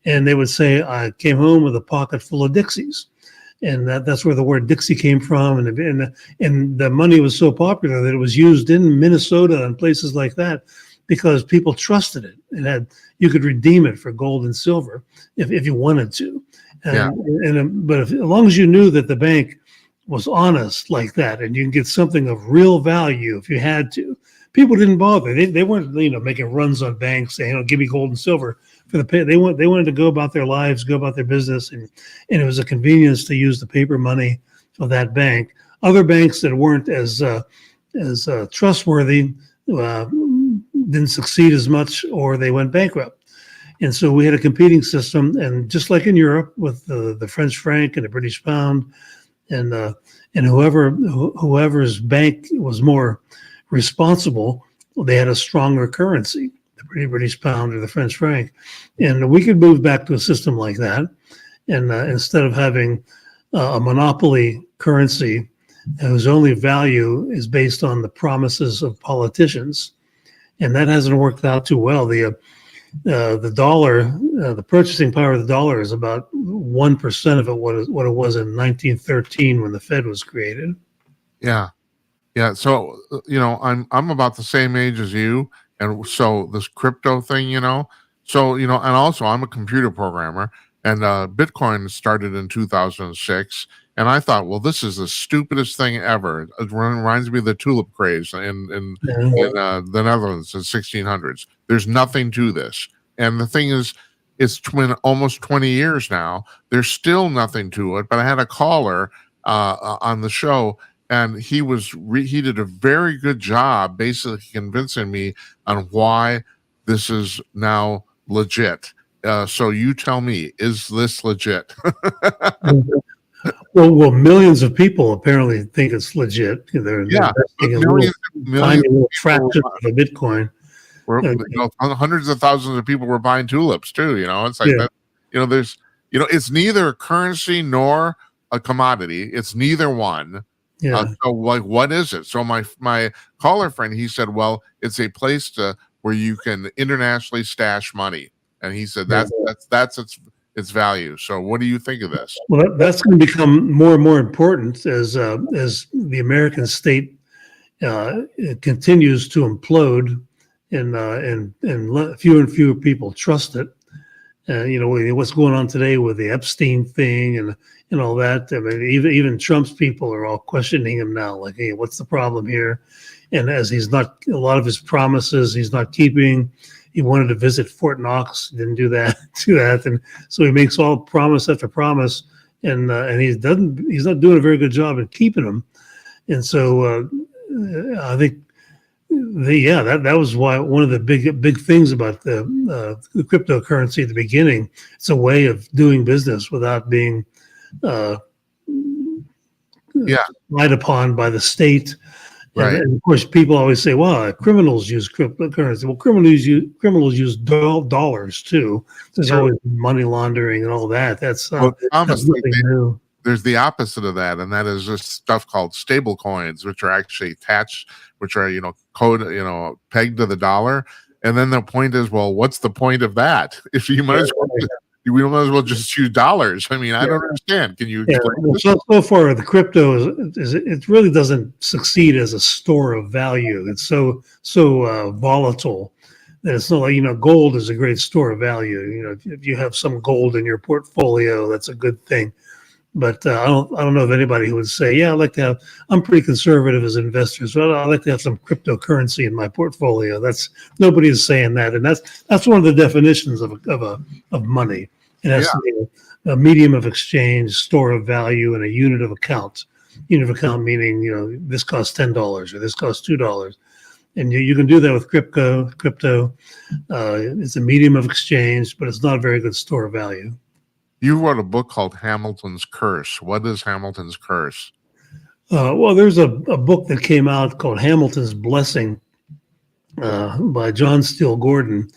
And they would say, I came home with a pocket full of Dixies. And that's where the word Dixie came from. And the money was so popular that it was used in Minnesota and places like that because people trusted it. You could redeem it for gold and silver if you wanted to. But as long as you knew that the bank was honest like that and you can get something of real value if you had to, people didn't bother. They weren't making runs on banks saying, give me gold and silver for the pay. They wanted to go about their lives, go about their business, and it was a convenience to use the paper money of that bank. Other banks that weren't as trustworthy didn't succeed as much, or they went bankrupt. And so we had a competing system, and just like in Europe with the French franc and the British pound, and whoever's bank was more responsible, they had a stronger currency, the British pound or the French franc. And we could move back to a system like that. And instead of having a monopoly currency whose only value is based on the promises of politicians. And that hasn't worked out too well. The dollar, the purchasing power of the dollar is about 1% of what it was in 1913 when the Fed was created. Yeah. So I'm about the same age as you, and so this crypto thing, So and also I'm a computer programmer, and Bitcoin started in 2006, and I thought, well, this is the stupidest thing ever. It reminds me of the tulip craze in the Netherlands in the 1600s. There's nothing to this, and the thing is, it's been almost 20 years now. There's still nothing to it. But I had a caller on the show, and he did a very good job basically convincing me on why this is now legit. So you tell me, is this legit? Well, millions of people apparently think it's legit. They're investing in tiny little fraction of a Bitcoin. Hundreds of thousands of people were buying tulips too. It's like that. There's, it's neither a currency nor a commodity. It's neither one. Yeah. So what is it? So my caller friend, he said, well, it's a place where you can internationally stash money, and he said that's its value. So what do you think of this? Well, that's going to become more and more important as the American state continues to implode, and fewer and fewer people trust it. What's going on today with the Epstein thing and all that. I mean, even Trump's people are all questioning him now, like, hey, what's the problem here? And as a lot of his promises, he's not keeping. He wanted to visit Fort Knox, didn't do that, and so he makes all promise after promise, and he's not doing a very good job at keeping them. And so I think that was why one of the big things about the cryptocurrency at the beginning. It's a way of doing business without being Yeah, relied upon by the state. right. And of course, people always say, "Well, criminals use cryptocurrency." Well, criminals use dollars too. There's True. always money laundering and all that. Well, That's honestly, nothing new. there's the opposite of that, and that is this stuff called stable coins, which are actually attached, which are pegged to the dollar. And then the point is, well, what's the point of that? If you might as well, we might as well just use dollars. I mean, I don't understand. Can you Yeah. explain Well, this? so far, the crypto is it really doesn't succeed as a store of value. It's so volatile that it's not like gold is a great store of value. If you have some gold in your portfolio, that's a good thing. But I don't know of anybody who would say, yeah, I'm pretty conservative as investors, but I'd like to have some cryptocurrency in my portfolio. Nobody is saying that. And that's one of the definitions of money. It has to be a medium of exchange, store of value, and a unit of account. Unit of account meaning, this costs $10 or this costs $2. And you can do that with crypto. It's a medium of exchange, but it's not a very good store of value. You wrote a book called Hamilton's Curse. What is Hamilton's Curse? Well, there's a book that came out called Hamilton's Blessing by John Steele Gordon.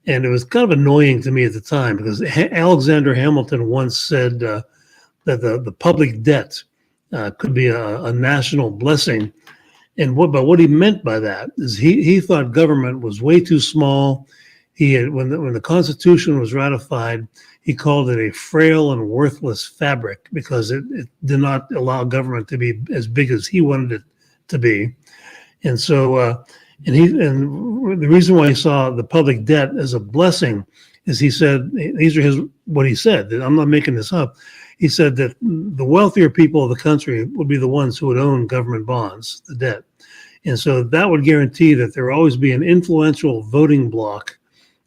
And it was kind of annoying to me at the time because Alexander Hamilton once said that the public debt could be a national blessing. But what he meant by that is he thought government was way too small. When the Constitution was ratified, he called it a frail and worthless fabric because it did not allow government to be as big as he wanted it to be. And so, and the reason why he saw the public debt as a blessing is he said, these are what he said. I'm not making this up. He said that the wealthier people of the country would be the ones who would own government bonds, the debt. And so that would guarantee that there would always be an influential voting bloc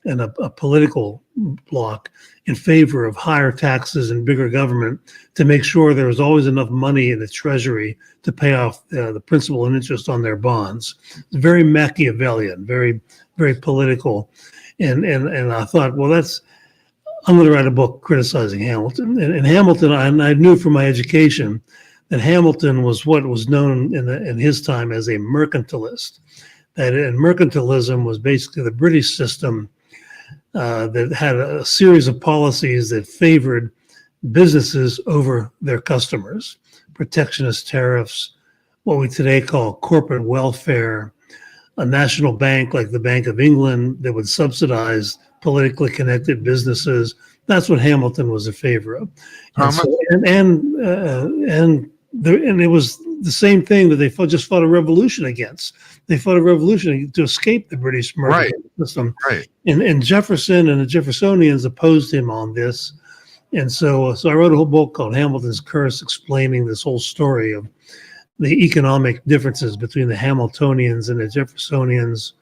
and a political bloc in favor of higher taxes and bigger government to make sure there was always enough money in the treasury to pay off the principal and interest on their bonds. It's very Machiavellian, very, very political. And I thought, well, I'm going to write a book criticizing Hamilton. And Hamilton, I knew from my education that Hamilton was what was known in his time as a mercantilist. And mercantilism was basically the British system that had a series of policies that favored businesses over their customers, protectionist tariffs, what we today call corporate welfare, a national bank like the Bank of England that would subsidize politically connected businesses. That's what Hamilton was in favor of. And it was the same thing that they just fought a revolution against. They fought a revolution to escape the British mercantilist system. Right. And Jefferson and the Jeffersonians opposed him on this. And so I wrote a whole book called Hamilton's Curse, explaining this whole story of the economic differences between the Hamiltonians and the Jeffersonians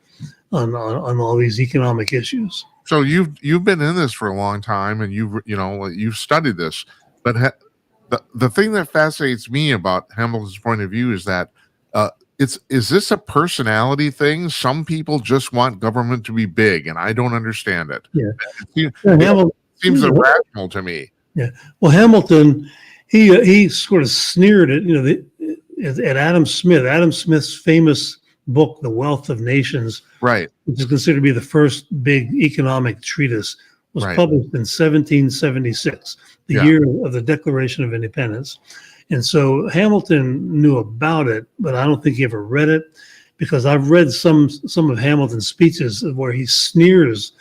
on all these economic issues. So you've been in this for a long time, and you've studied this. But the thing that fascinates me about Hamilton's point of view is that is this a personality thing? Some people just want government to be big, and I don't understand it. Yeah, it seems irrational to me. Yeah. Well, Hamilton, he sort of sneered at Adam Smith. Adam Smith's famous book, The Wealth of Nations, right, which is considered to be the first big economic treatise, was published in 1776, the year of the Declaration of Independence. And so Hamilton knew about it, but I don't think he ever read it, because I've read some of Hamilton's speeches where he sneers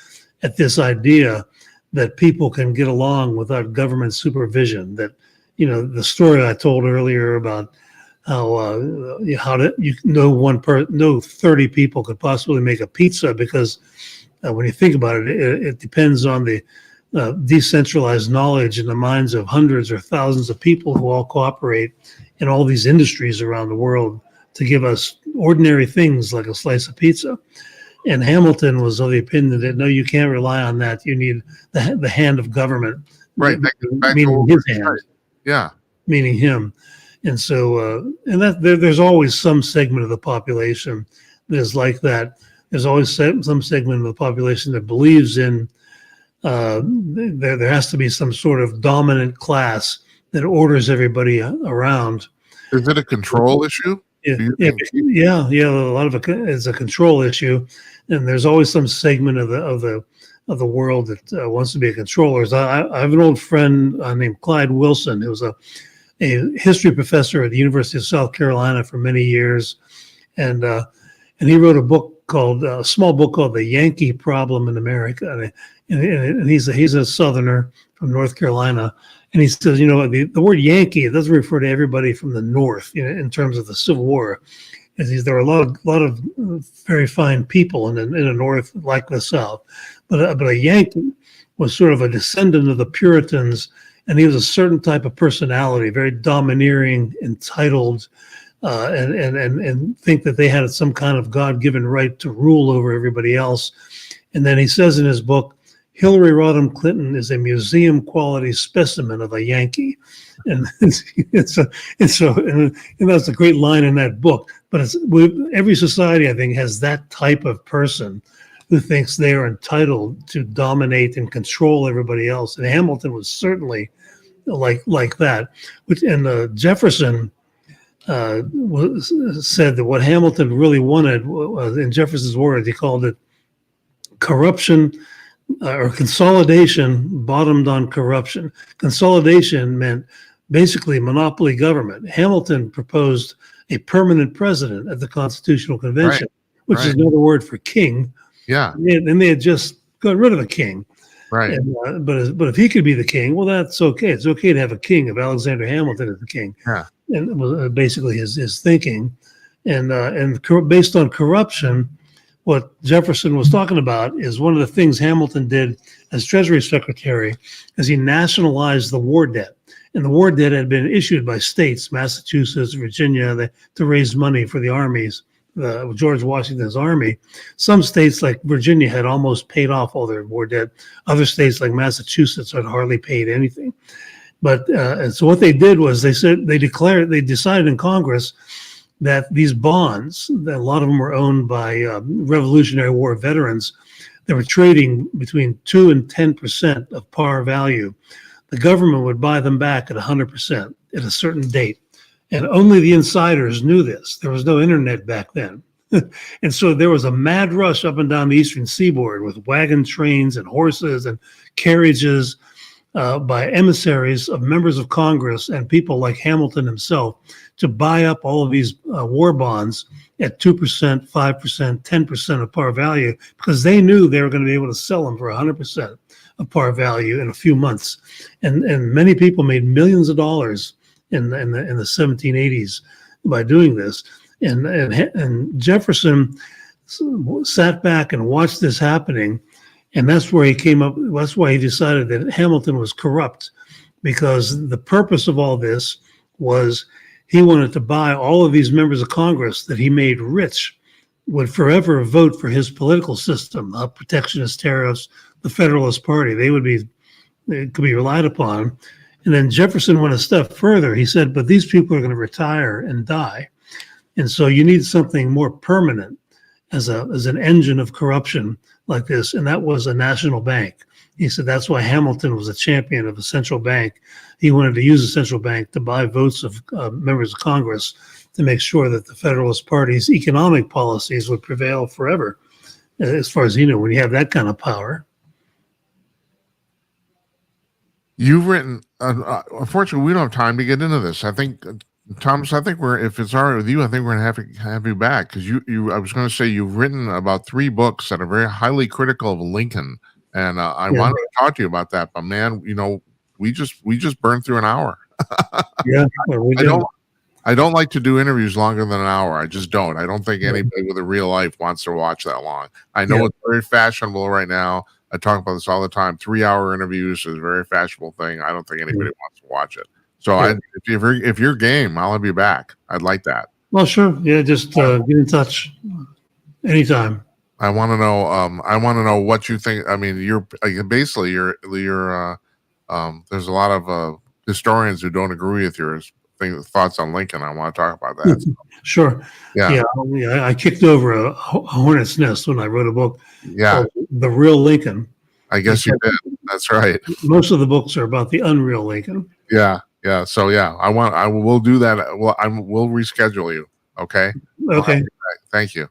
at this idea that people can get along without government supervision. That, the story I told earlier about how no 30 people could possibly make a pizza, because when you think about it, it depends on the decentralized knowledge in the minds of hundreds or thousands of people who all cooperate in all these industries around the world to give us ordinary things like a slice of pizza. And Hamilton was of the opinion that, no, you can't rely on that. You need the hand of government. Right. Meaning his hand. Right. Yeah. Meaning him. And so, there's always some segment of the population that is like that. There's always some segment of the population that believes in there has to be some sort of dominant class that orders everybody around. Is it a control issue? Yeah, Do you yeah, think? yeah. A lot of it is a control issue, and there's always some segment of the world that wants to be a controller. I have an old friend named Clyde Wilson, who was a history professor at the University of South Carolina for many years, and he wrote a small book called "The Yankee Problem in America," and he's a Southerner from North Carolina, and he says, the word Yankee, it doesn't refer to everybody from the North, in terms of the Civil War. There were a lot of very fine people in the North like the South, but a Yankee was sort of a descendant of the Puritans, and he was a certain type of personality, very domineering, entitled, and think that they had some kind of God-given right to rule over everybody else. And then he says in his book, Hillary Rodham Clinton is a museum quality specimen of a Yankee. And that's a great line in that book. But every society, I think, has that type of person who thinks they are entitled to dominate and control everybody else. And Hamilton was certainly like that. And Jefferson said that what Hamilton really wanted was, in Jefferson's words, he called it corruption or consolidation bottomed on corruption. Consolidation meant basically monopoly government. Hamilton proposed a permanent president at the Constitutional Convention, which is another word for king. Yeah. And they had just got rid of the king. Right. And, but if he could be the king, well, that's okay. It's okay to have a king if Alexander Hamilton is the king. Yeah. And it was basically his thinking. And based on corruption, what Jefferson was talking about is one of the things Hamilton did as Treasury Secretary is he nationalized the war debt. And the war debt had been issued by states, Massachusetts, Virginia, to raise money for the armies, George Washington's army. Some states like Virginia had almost paid off all their war debt. Other states like Massachusetts had hardly paid anything. But and so what they did was they decided in Congress that these bonds, that a lot of them were owned by Revolutionary War veterans, they were trading between 2 and 10% of par value. The government would buy them back at 100% at a certain date. And only the insiders knew this. There was no internet back then. And so there was a mad rush up and down the eastern seaboard with wagon trains and horses and carriages by emissaries of members of Congress and people like Hamilton himself to buy up all of these war bonds at 2%, 5%, 10% of par value, because they knew they were going to be able to sell them for 100% of par value in a few months. And many people made millions of dollars in the 1780s by doing this. And Jefferson sat back and watched this happening. And that's where he came up. That's why he decided that Hamilton was corrupt, because the purpose of all this was he wanted to buy all of these members of Congress that he made rich would forever vote for his political system, protectionist tariffs, the Federalist Party. They could be relied upon. And then Jefferson went a step further. He said, but these people are going to retire and die. And so you need something more permanent as an engine of corruption like this. And that was a national bank. He said that's why Hamilton was a champion of a central bank. He wanted to use a central bank to buy votes of members of Congress to make sure that the Federalist Party's economic policies would prevail forever, as far as he knew, when you have that kind of power. You've written, unfortunately, we don't have time to get into this. I think, Thomas, if it's all right with you, I think we're going to have you back, because I was going to say you've written about 3 books that are very highly critical of Lincoln. And I wanted to talk to you about that, but man, we just burned through an hour. Yeah, well, I don't like to do interviews longer than an hour. I just don't. I don't think anybody with a real life wants to watch that long. I know it's very fashionable right now. I talk about this all the time. 3-hour interviews is a very fashionable thing. I don't think anybody wants to watch it. So if you're game, I'll have you back. I'd like that. Well, sure. Yeah, just get in touch anytime. I want to know. I want to know what you think. I mean, you're there's a lot of historians who don't agree with your thoughts on Lincoln. I want to talk about that. Sure. Yeah. I kicked over a hornet's nest when I wrote a book. Yeah. Called The Real Lincoln. I guess you did. That's right. Most of the books are about the unreal Lincoln. Yeah. Yeah. So yeah, I will do that. Well, we'll reschedule you. Okay. I'll have Okay. you back. Thank you.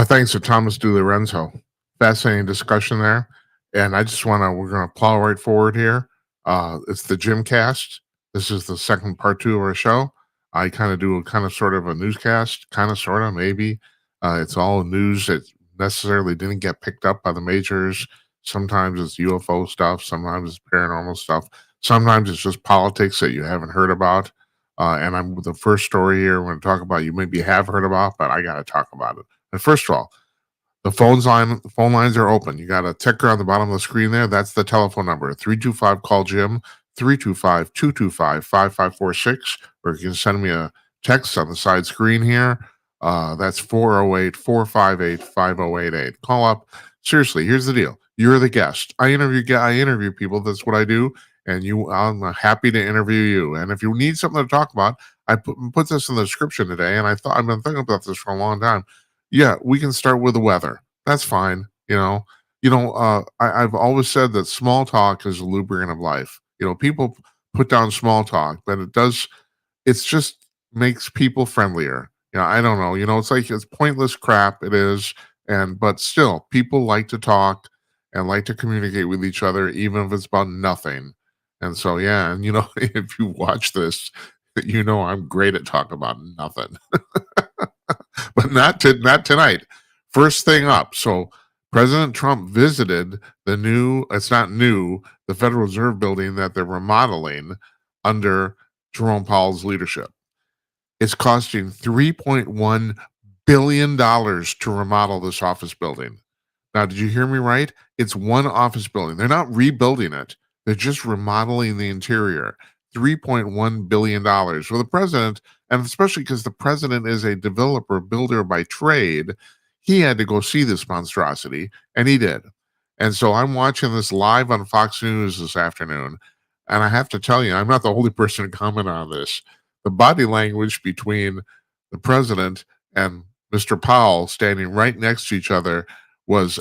Thanks to Thomas DiLorenzo. Fascinating discussion there. And we're going to plow right forward here. It's the Jim Cast. This is the second part two of our show. I kind of do a kind of sort of a newscast, kind of sort of maybe. It's all news that necessarily didn't get picked up by the majors. Sometimes it's UFO stuff. Sometimes it's paranormal stuff. Sometimes it's just politics that you haven't heard about. And I'm the first story here. We're going to talk about you maybe have heard about, but I got to talk about it. And first of all, the phone lines are open. You got a ticker on the bottom of the screen there. That's the telephone number. 325 call Jim, 325-225-5546. Or you can send me a text on the side screen here. That's 408-458-5088. Call up. Seriously, here's the deal. You're the guest. I interview people. That's what I do. And I'm happy to interview you. And if you need something to talk about, I put this in the description today. And I've been thinking about this for a long time. Yeah, we can start with the weather. That's fine. I've always said that small talk is a lubricant of life. People put down small talk, but it's just makes people friendlier. I don't know. It's pointless crap. It is. But still, people like to talk and like to communicate with each other, even if it's about nothing. And so, yeah. And, if you watch this, I'm great at talking about nothing. But not tonight. First thing up. So President Trump visited it's not new, the Federal Reserve building that they're remodeling under Jerome Powell's leadership. It's costing $3.1 billion to remodel this office building. Now, did you hear me right? It's one office building. They're not rebuilding it. They're just remodeling the interior. $3.1 billion. For the president, and especially because the president is a builder by trade, he had to go see this monstrosity, and he did. And so I'm watching this live on Fox News this afternoon, and I have to tell you, I'm not the only person to comment on this. The body language between the president and Mr. Powell standing right next to each other was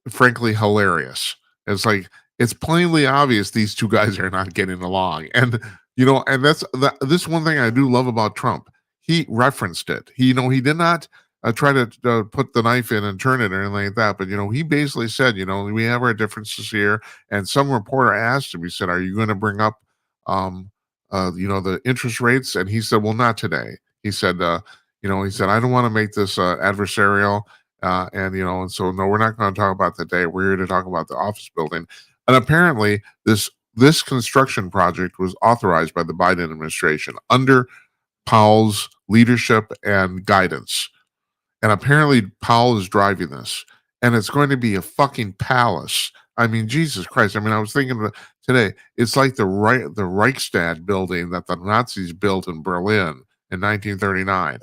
frankly hilarious. It's plainly obvious these two guys are not getting along. And this one thing I do love about Trump. He referenced it. He did not try to put the knife in and turn it or anything like that. But he basically said, we have our differences here. And some reporter asked him, he said, "Are you going to bring up, the interest rates?" And he said, "Well, not today." He said, "I don't want to make this adversarial." And so no, we're not going to talk about the day. We're here to talk about the office building. And apparently, this construction project was authorized by the Biden administration under Powell's leadership and guidance. And apparently, Powell is driving this, and it's going to be a fucking palace. I mean, Jesus Christ! I was thinking about today. It's like the Reichstag building that the Nazis built in Berlin in 1939.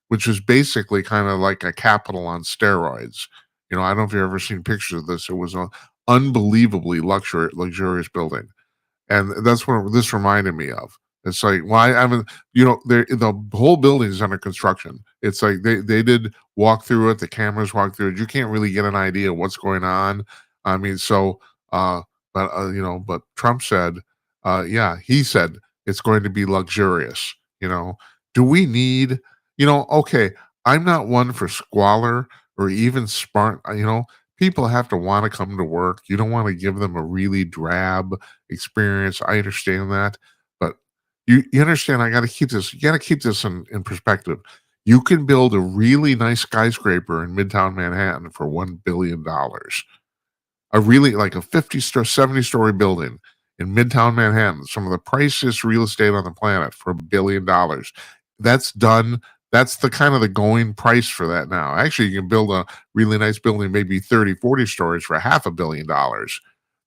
Which was basically kind of like a Capitol on steroids. I don't know if you've ever seen pictures of this. It was an unbelievably luxurious building. And that's what this reminded me of. It's like, the whole building is under construction. It's like they did walk through it. The cameras walk through it. You can't really get an idea of what's going on. But Trump said, he said it's going to be luxurious. Do we need, okay, I'm not one for squalor or even smart, people have to want to come to work. You don't want to give them a really drab experience. I understand that. But you understand, you got to keep this in perspective. You can build a really nice skyscraper in Midtown Manhattan for $1 billion. A really like a 70-story building in Midtown Manhattan, some of the priciest real estate on the planet, for $1 billion. That's done. That's the kind of the going price for that now. Actually, you can build a really nice building, maybe 30, 40 stories for $500 million.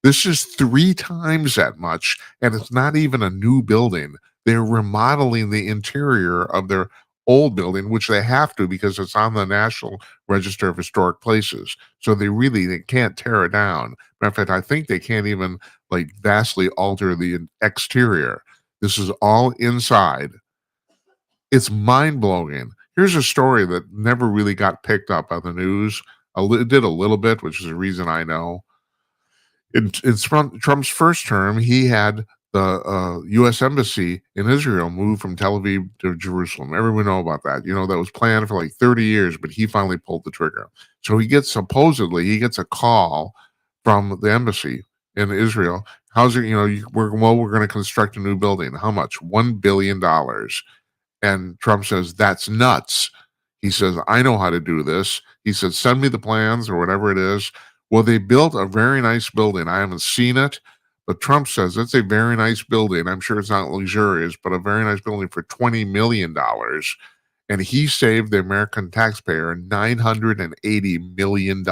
This is 3 times that much, and it's not even a new building. They're remodeling the interior of their old building, which they have to because it's on the National Register of Historic Places. So they can't tear it down. Matter of fact, I think they can't even like vastly alter the exterior. This is all inside. It's mind blowing. Here's a story that never really got picked up on the news. It did a little bit, which is a reason I know. It's from Trump's first term. He had the U.S. Embassy in Israel moved from Tel Aviv to Jerusalem. Everyone know about that. You know, that was planned for like 30 years, but he finally pulled the trigger. So he gets a call from the embassy in Israel. How's it? You know, we're going to construct a new building. How much? $1 billion. And Trump says, that's nuts. He says, I know how to do this. He said, send me the plans or whatever it is. Well, they built a very nice building. I haven't seen it, but Trump says it's a very nice building. I'm sure it's not luxurious, but a very nice building for $20 million. And he saved the American taxpayer $980 million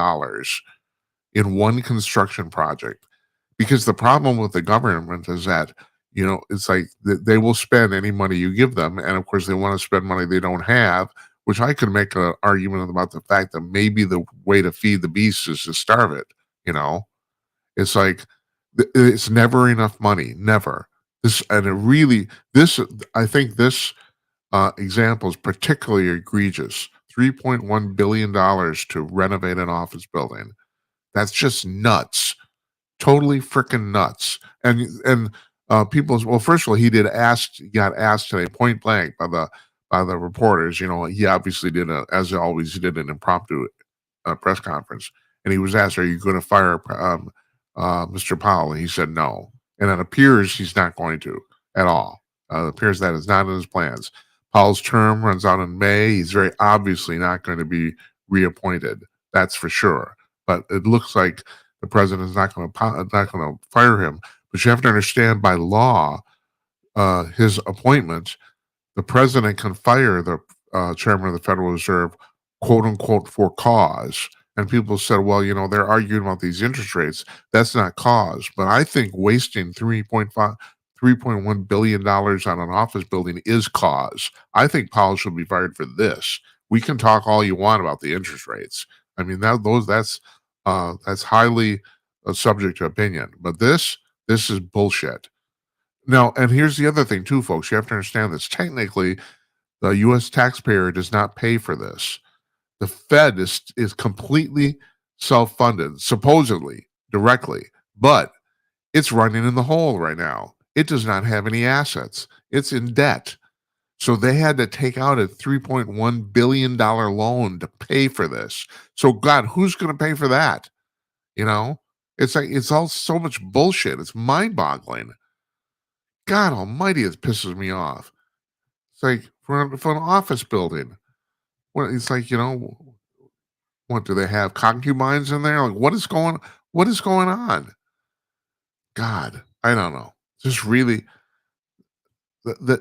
in one construction project. Because the problem with the government is that, you know, it's like they will spend any money you give them. And of course, they want to spend money they don't have, which I could make an argument about the fact that maybe the way to feed the beast is to starve it. You know, it's like it's never enough money, never. I think this example is particularly egregious. $3.1 billion to renovate an office building. That's just nuts. Totally freaking nuts. And people, well, first of all, he got asked today point blank by the reporters. You know, he obviously as always, he did an impromptu press conference, and he was asked, "Are you going to fire Mr. Powell?" And he said no. And it appears he's not going to at all. It appears that is not in his plans. Powell's term runs out in May. He's very obviously not going to be reappointed. That's for sure. But it looks like the president is not going to fire him. But you have to understand, by law, his appointment, the president can fire the chairman of the Federal Reserve, quote unquote, for cause. And people said, well, you know, they're arguing about these interest rates. That's not cause. But I think wasting $3.1 billion on an office building is cause. I think Powell should be fired for this. We can talk all you want about the interest rates. I mean, that's highly subject to opinion. But this is bullshit. Now, and here's the other thing too, folks. You have to understand this. Technically, the U.S. taxpayer does not pay for this. The Fed is completely self-funded, supposedly, directly, but it's running in the hole right now. It does not have any assets. It's in debt. So they had to take out a $3.1 billion loan to pay for this. So God, who's going to pay for that? You know, it's like, it's all so much bullshit. It's mind-boggling. God almighty, it pisses me off. It's like for an office building. Well, it's like, you know, what do they have concubines in there? Like, what is going on? God, I don't know. Just really,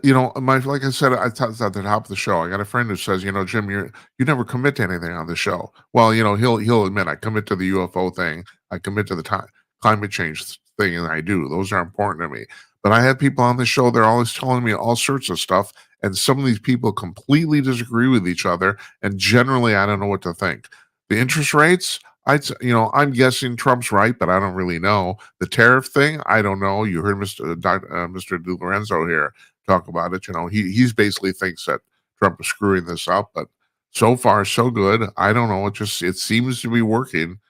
you know, like I said, at the top of the show, I got a friend who says, you know, Jim, you never commit to anything on the show. Well, you know, he'll admit I commit to the UFO thing, I commit to the climate change thing, and I do. Those are important to me. But I have people on the show; they're always telling me all sorts of stuff, and some of these people completely disagree with each other. And generally, I don't know what to think. The interest rates, I'm guessing Trump's right, but I don't really know. The tariff thing, I don't know. You heard Mr. DiLorenzo here talk about it. You know, he's basically thinks that Trump is screwing this up, but so far so good. I don't know. It seems to be working,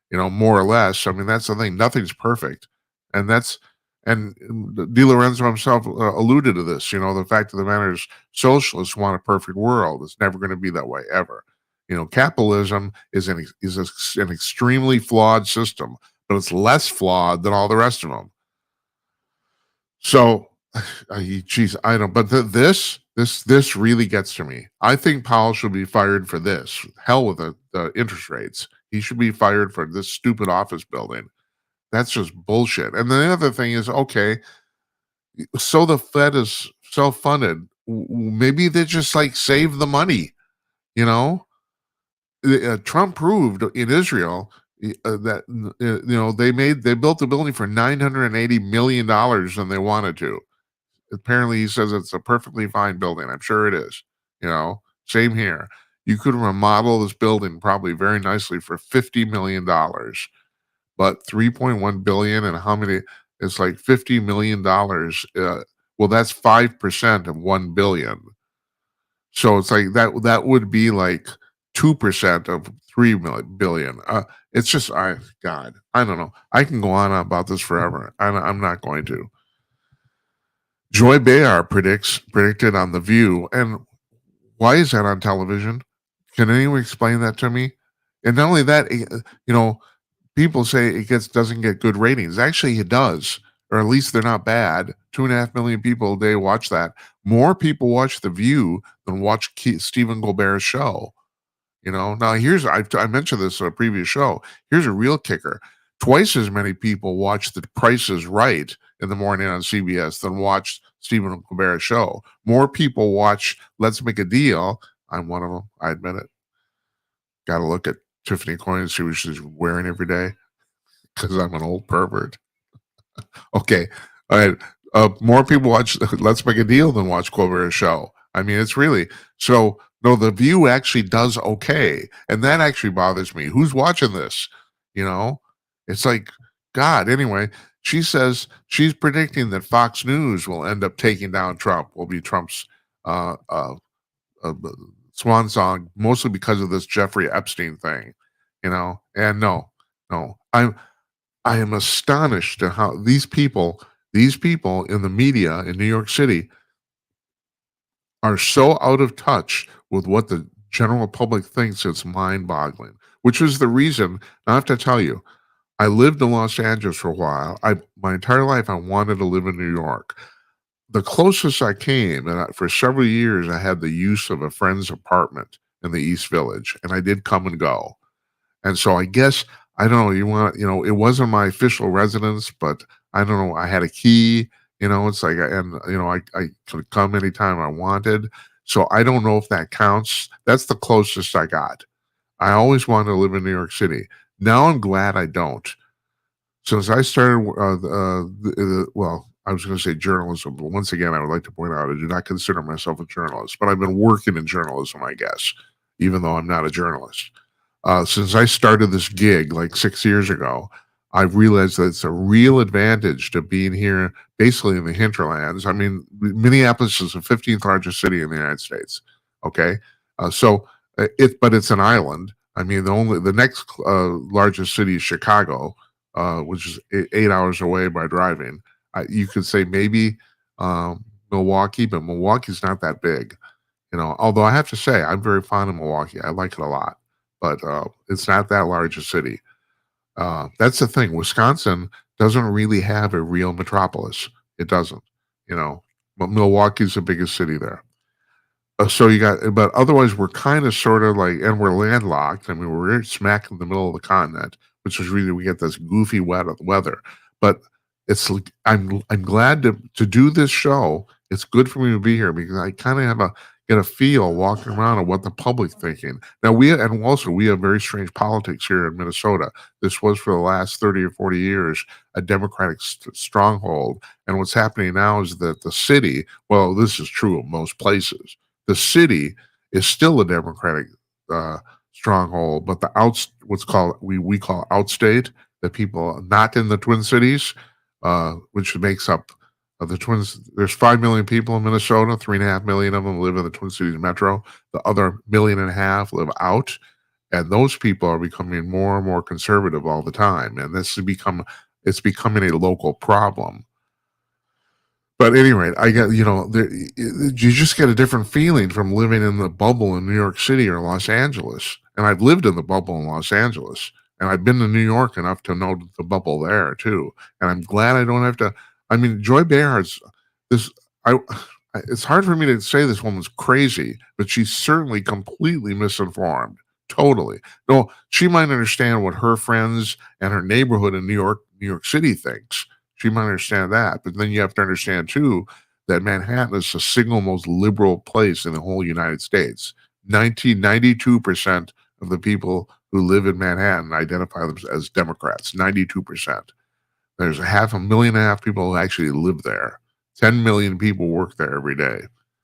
you know, more or less. I mean, that's the thing. Nothing's perfect, and DiLorenzo himself alluded to this. You know, the fact of the matter is, socialists want a perfect world. It's never going to be that way ever. You know, capitalism is an extremely flawed system, but it's less flawed than all the rest of them. So, geez, I don't. But this really gets to me. I think Powell should be fired for this. Hell with the interest rates. He should be fired for this stupid office building. That's just bullshit. And the other thing is, okay, so the Fed is self-funded. Maybe they just like save the money. You know, Trump proved in Israel that you know they built the building for $980 million and they wanted to. Apparently, he says it's a perfectly fine building. I'm sure it is. Same here. You could remodel this building probably very nicely for $50 million, but 3.1 billion and how many? It's like $50 million. Well, that's 5% of 1 billion. So it's like that would be like 2% of 3 billion. It's just, God, I don't know. I can go on about this forever. I'm not going to. Joy Behar predicted on The View, and why is that on television? Can anyone explain that to me? And not only that, people say it doesn't get good ratings. Actually, it does, or at least they're not bad. 2.5 million people a day watch that. More people watch The View than watch Stephen Colbert's show. Now I mentioned this in a previous show. Here's a real kicker. Twice as many people watch The Price is Right in the morning on CBS than watch Stephen Colbert's show. More people watch Let's Make a Deal. I'm one of them. I admit it. Got to look at Tiffany Coyne, see what she's wearing every day because I'm an old pervert. Okay. All right. More people watch Let's Make a Deal than watch Colbert's show. I mean, it's really so. No, The View actually does okay, and that actually bothers me. Who's watching this? It's like, God. Anyway, she says she's predicting that Fox News will end up taking down Trump. Will be Trump's swan song, mostly because of this Jeffrey Epstein thing. And no, I am astonished at how these people in the media in New York City are so out of touch with what the general public thinks. It's mind-boggling, which is the reason I have to tell you, I lived in Los Angeles for a while. My entire life, I wanted to live in New York. The closest I came, and for several years, I had the use of a friend's apartment in the East Village, and I did come and go. And so I guess, I don't know, it wasn't my official residence, but I don't know, I had a key, it's like, I could come anytime I wanted. So I don't know if that counts. That's the closest I got. I always wanted to live in New York City. Now I'm glad I don't. Since I started, well, I was going to say journalism, but once again, I would like to point out I do not consider myself a journalist, but I've been working in journalism, I guess, even though I'm not a journalist. Since I started this gig like 6 years ago, I've realized that it's a real advantage to being here, basically in the hinterlands. I mean, Minneapolis is the 15th largest city in the United States. Okay, but it's an island. I mean, the next largest city is Chicago, which is 8 hours away by driving. You could say maybe Milwaukee, but Milwaukee's not that big. Although I have to say I'm very fond of Milwaukee. I like it a lot. But it's not that large a city. That's the thing. Wisconsin doesn't really have a real metropolis. It doesn't, but Milwaukee's the biggest city there. But otherwise we're kind of sort of like, and we're landlocked. I mean, we're smack in the middle of the continent, which is really, we get this goofy weather. But it's like, I'm glad to do this show. It's good for me to be here because I kind of get a feel walking around of what the public thinking. Now we have very strange politics here in Minnesota. This was for the last 30 or 40 years a Democratic stronghold, and what's happening now is that the city, well, this is true of most places, the city is still a Democratic stronghold, but what's called we call outstate, the people not in the Twin Cities, which makes up the Twins. There's 5 million people in Minnesota. 3.5 million of them live in the Twin Cities metro. The other 1.5 million live out, and those people are becoming more and more conservative all the time. And it's becoming a local problem. But at any rate, I get you just get a different feeling from living in the bubble in New York City or Los Angeles. And I've lived in the bubble in Los Angeles, and I've been to New York enough to know the bubble there too. And I'm glad I don't have to. I mean, Joy Behar's this. It's hard for me to say this woman's crazy, but she's certainly completely misinformed. Totally. No, she might understand what her friends and her neighborhood in New York City thinks. She might understand that, but then you have to understand too that Manhattan is the single most liberal place in the whole United States. 92% of the people who live in Manhattan identify themselves as Democrats. 92%. There's 500,000 people who actually live there. 10 million people work there every day.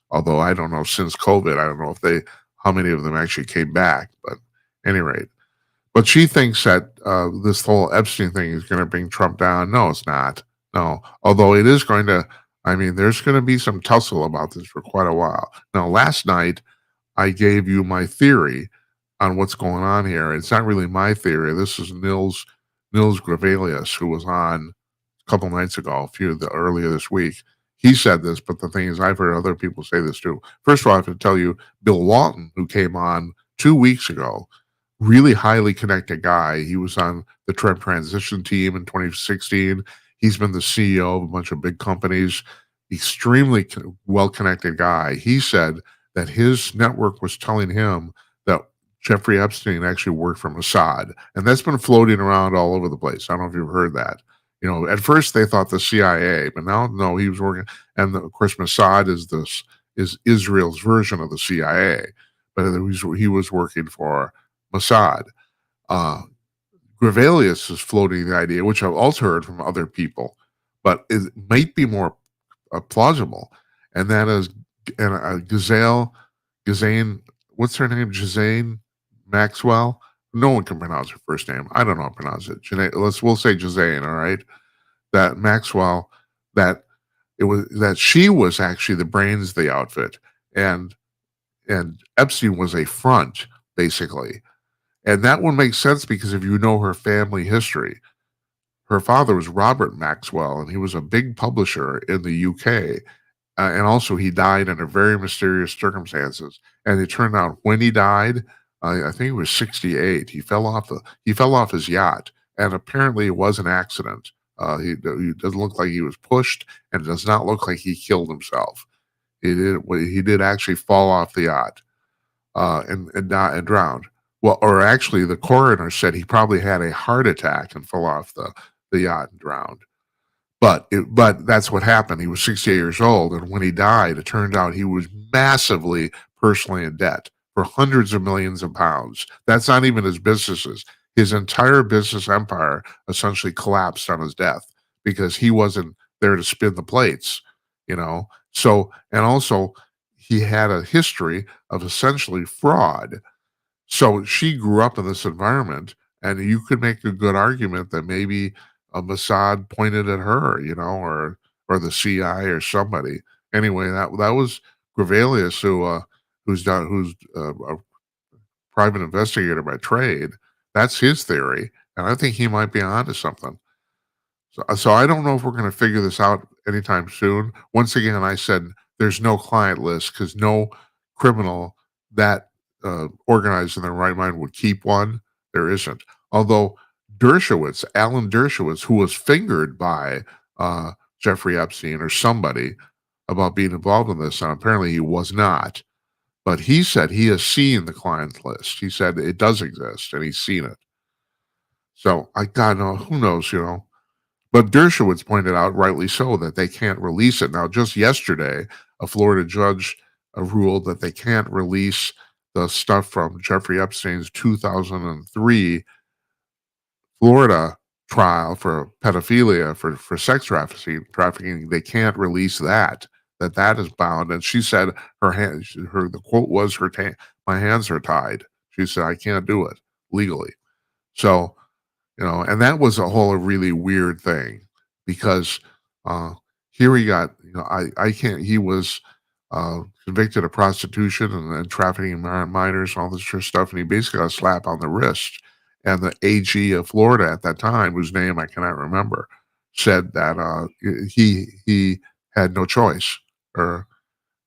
Although I don't know, since COVID, I don't know if how many of them actually came back, but at any rate. But she thinks that this whole Epstein thing is going to bring Trump down. No, it's not. No, although it is going to, I mean, there's going to be some tussle about this for quite a while. Now, last night, I gave you my theory on what's going on here. It's not really my theory. This is Nils Gravelius, who was on a couple nights ago, earlier this week. He said this, but the thing is, I've heard other people say this too. First of all, I have to tell you, Bill Walton, who came on 2 weeks ago, really highly connected guy. He was on the Trump transition team in 2016. He's been the CEO of a bunch of big companies, extremely well-connected guy. He said that his network was telling him that Jeffrey Epstein actually worked for Mossad. And that's been floating around all over the place. I don't know if you've heard that. You know, at first they thought the CIA, but now, no, he was working. And of course, Mossad is Israel's version of the CIA, but he was working for Mossad. Gravelius is floating the idea, which I've also heard from other people, but it might be more plausible. And that is Ghislaine, what's her name? Ghislaine Maxwell? No one can pronounce her first name. I don't know how to pronounce it. We'll say Ghislaine, all right? That Maxwell, that she was actually the brains of the outfit, and Epstein was a front, basically. And that one makes sense because if you know her family history, her father was Robert Maxwell, and he was a big publisher in the UK. And also, he died under very mysterious circumstances. And it turned out when he died, I think he was 68. He fell off his yacht, and apparently it was an accident. He doesn't look like he was pushed, and it does not look like he killed himself. He did actually fall off the yacht and drowned. Well, or actually, the coroner said he probably had a heart attack and fell off the yacht and drowned. But that's what happened. He was 68 years old, and when he died, it turned out he was massively personally in debt for hundreds of millions of pounds. That's not even his businesses. His entire business empire essentially collapsed on his death because he wasn't there to spin the plates, you know. So, and also, he had a history of essentially fraud. So she grew up in this environment, and you could make a good argument that maybe Mossad pointed at her, you know, or the CI or somebody. Anyway, that was Gravelius, who's a private investigator by trade. That's his theory, and I think he might be onto something. So I don't know if we're going to figure this out anytime soon. Once again, I said there's no client list because no criminal that organized in their right mind would keep one. There isn't. Although Alan Dershowitz, who was fingered by Jeffrey Epstein or somebody about being involved in this, and apparently he was not. But he said he has seen the client list. He said it does exist, and he's seen it. So God no, who knows, you know. But Dershowitz pointed out, rightly so, that they can't release it. Now, just yesterday, a Florida judge ruled that they can't release the stuff from Jeffrey Epstein's 2003 Florida trial for pedophilia, for sex trafficking. They can't release that is bound. And she said the quote was, my hands are tied. She said, I can't do it legally. So, you know, and that was a really weird thing because here he got, you know, he was convicted of prostitution and trafficking minors, all this sort of stuff, and he basically got a slap on the wrist. And the AG of Florida at that time, whose name I cannot remember, said that he had no choice, or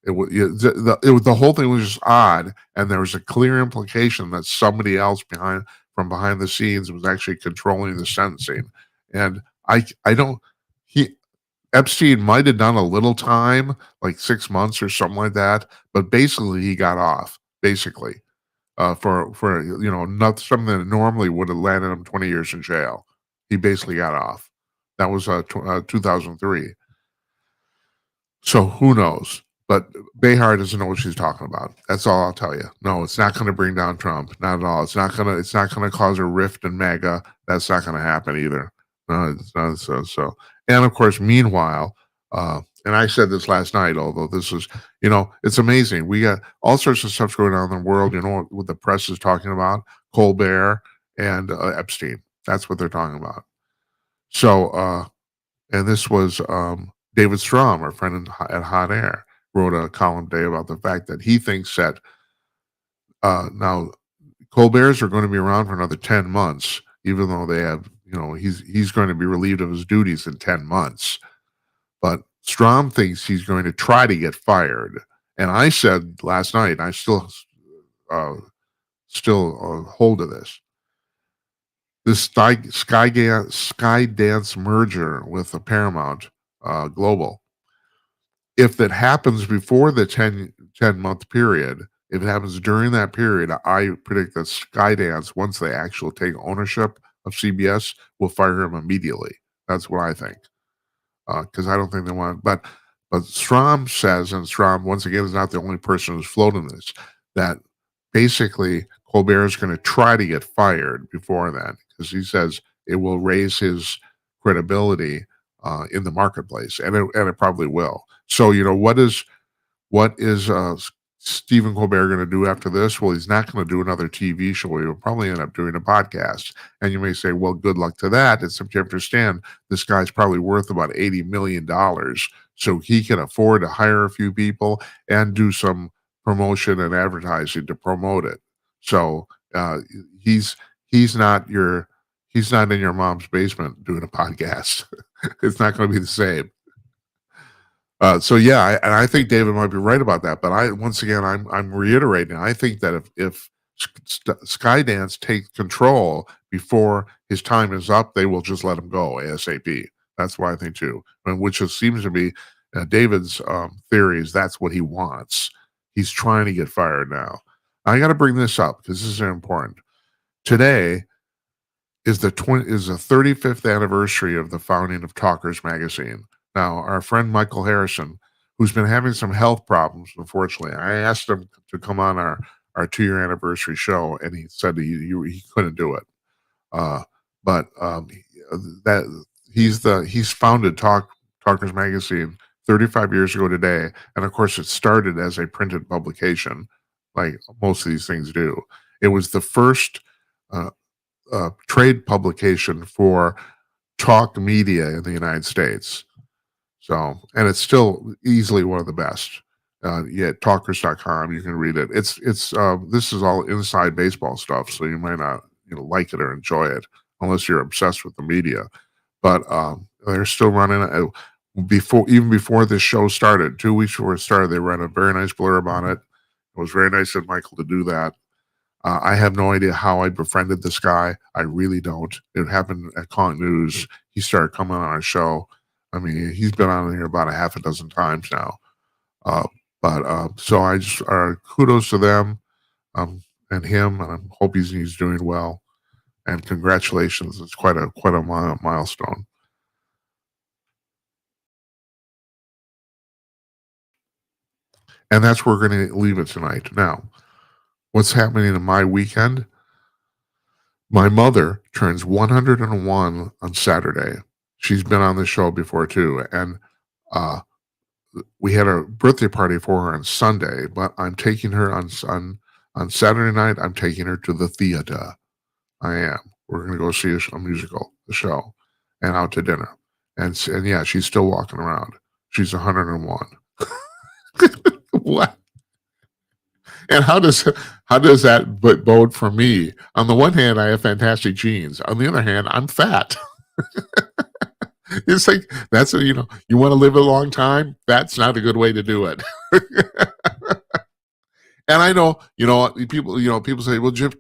the whole thing was just odd, and there was a clear implication that somebody else from behind the scenes was actually controlling the sentencing. And Epstein might have done a little time, like 6 months or something like that, but basically he got off, basically, for you know, not something that normally would have landed him 20 years in jail. He basically got off. That was 2003. So who knows? But Behar doesn't know what she's talking about. That's all I'll tell you. No, it's not going to bring down Trump. Not at all. It's not going to cause a rift in MAGA. That's not going to happen either. No, it's not. So. And of course, meanwhile, And I said this last night, although this is, it's amazing. We got all sorts of stuff going on in the world. You know what the press is talking about? Colbert and Epstein. That's what they're talking about. So, and this was David Strom, our friend at Hot Air, wrote a column today about the fact that he thinks that now Colbert's are going to be around for another 10 months, even though they have, he's going to be relieved of his duties in 10 months. But Strom thinks he's going to try to get fired. And I said last night, I still hold to this. This Skydance merger with the Paramount Global, if that happens before the 10-month period, if it happens during that period, I predict that Skydance, once they actually take ownership of CBS, will fire him immediately. That's what I think. Because I don't think they want. But Strom says, and Strom once again is not the only person who's floating this, that basically Colbert is going to try to get fired before then, because he says it will raise his credibility in the marketplace, and it probably will. So what is Stephen Colbert going to do after this? Well, he's not going to do another TV show. He will probably end up doing a podcast. And you may say, well, good luck to that. Except you understand this guy's probably worth about $80 million. So he can afford to hire a few people and do some promotion and advertising to promote it. So he's not in your mom's basement doing a podcast. It's not going to be the same. So yeah, I think David might be right about that. But I'm reiterating. I think that if Skydance takes control before his time is up, they will just let him go ASAP. That's what I think too. And which seems to be David's theory is that's what he wants. He's trying to get fired now. I got to bring this up because this is important. Today is the 35th anniversary of the founding of Talkers magazine. Now, our friend Michael Harrison, who's been having some health problems, unfortunately, I asked him to come on our 2-year anniversary show, and he said he couldn't do it. But he's founded Talkers magazine 35 years ago today, and of course, it started as a printed publication, like most of these things do. It was the first trade publication for talk media in the United States. So, and it's still easily one of the best. Talkers.com, you can read it. It's this is all inside baseball stuff, so you might not like it or enjoy it unless you're obsessed with the media. But they're still running before this show started. 2 weeks before it started, they ran a very nice blurb on it. It was very nice of Michael to do that. I have no idea how I befriended this guy. I really don't. It happened at Conk News. He started coming on our show. I mean, he's been on here about a half a dozen times now. So I just kudos to them and him, and I hope he's doing well. And congratulations! It's quite a milestone. And that's where we're going to leave it tonight. Now, what's happening in my weekend? My mother turns 101 on Saturday. She's been on the show before too, and we had a birthday party for her on Sunday. But I'm taking her on Saturday night. I'm taking her to the theater. I am. We're going to go see a musical, the show, and out to dinner. And yeah, she's still walking around. She's 101. What? And how does that bode for me? On the one hand, I have fantastic genes. On the other hand, I'm fat. It's like you want to live a long time. That's not a good way to do it. And I know people say, well, Jim,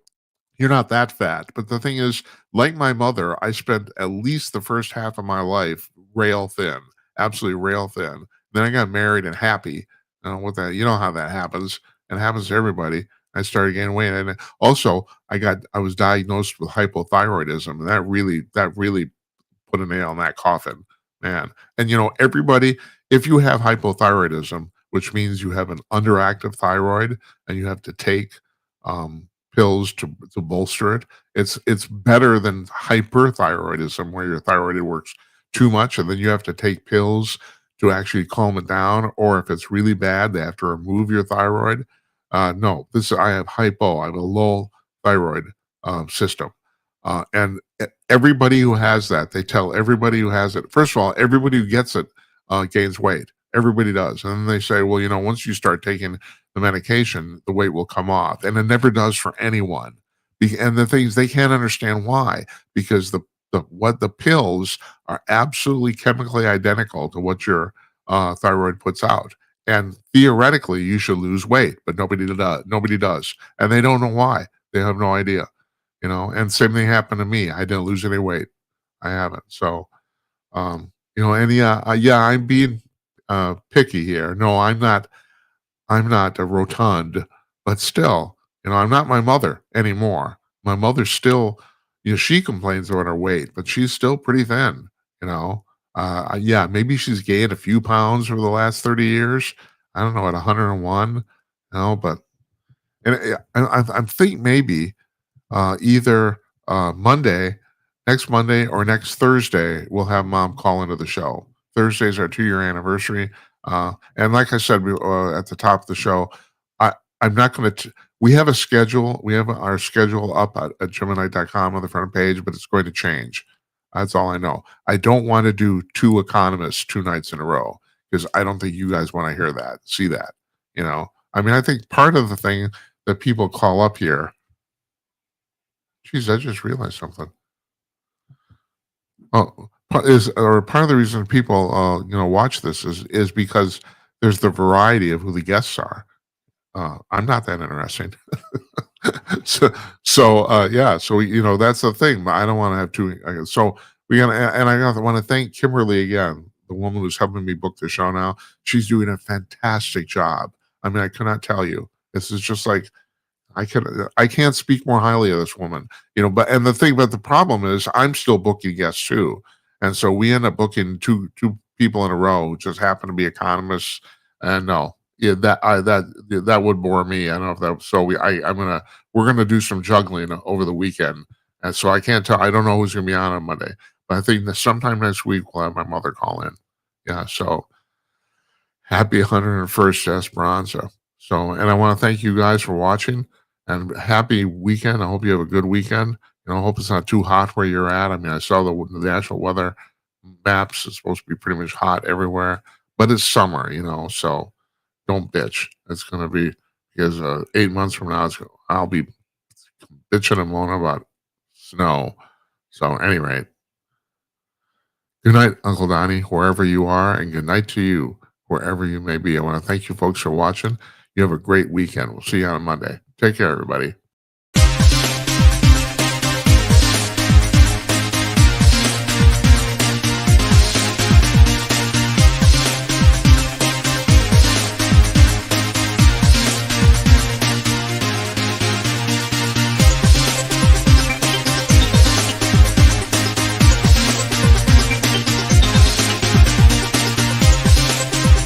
you're not that fat. But the thing is, like my mother, I spent at least the first half of my life rail thin, absolutely rail thin. Then I got married and happy. With that, you know how that happens. It happens to everybody. I started gaining weight, and also I was diagnosed with hypothyroidism, and that really put a nail in that coffin, man. And everybody, if you have hypothyroidism, which means you have an underactive thyroid, and you have to take pills to bolster it, it's better than hyperthyroidism, where your thyroid works too much, and then you have to take pills to actually calm it down, or if it's really bad, they have to remove your thyroid. No, this I have hypo. I have a low thyroid system, and everybody who has that, they tell everybody who has it. First of all, everybody who gets it gains weight. Everybody does, and then they say, well, once you start taking the medication, the weight will come off, and it never does for anyone. And the things they can't understand why, because the pills are absolutely chemically identical to what your thyroid puts out. And theoretically, you should lose weight, but nobody does. Nobody does, and they don't know why. They have no idea. And same thing happened to me. I didn't lose any weight. I haven't. So, and yeah, I'm being picky here. No, I'm not. I'm not a rotund, but still, I'm not my mother anymore. My mother's still, she complains about her weight, but she's still pretty thin. Yeah, maybe she's gained a few pounds over the last 30 years. I don't know, at 101. But and I'm think maybe either next Monday or next Thursday, we'll have Mom call into the show. Thursday's our 2-year anniversary. And like I said at the top of the show, I'm not going to, we have a schedule. We have our schedule up at Gemini.com on the front page, but it's going to change. That's all I know. I don't want to do 2 economists 2 nights in a row, because I don't think you guys want to hear that, see that. I think part of the thing that people call up here, geez, I just realized something. Oh, part of the reason people watch this is because there's the variety of who the guests are. I'm not that interesting. Yeah, so that's the thing. But I don't want to have too. So I want to thank Kimberly again, the woman who's helping me book the show now. She's doing a fantastic job. I cannot tell you. This is just like I can't speak more highly of this woman, but the problem is I'm still booking guests too. And so we end up booking two people in a row who just happen to be economists. And no, yeah, that would bore me. I don't know if that, so we're gonna do some juggling over the weekend. And so I can't tell, I don't know who's gonna be on Monday, but I think that sometime next week we'll have my mother call in. Yeah. So happy 101st Esperanza. So, and I want to thank you guys for watching, and happy weekend. I hope you have a good weekend. I hope it's not too hot where you're at. I saw the national weather maps. It's supposed to be pretty much hot everywhere, but it's summer, so don't bitch. It's going to be, because 8 months from now, I'll be bitching and moaning about snow. So, at any rate, good night, Uncle Donnie, wherever you are, and good night to you, wherever you may be. I want to thank you folks for watching. You have a great weekend. We'll see you on Monday. Take care, everybody.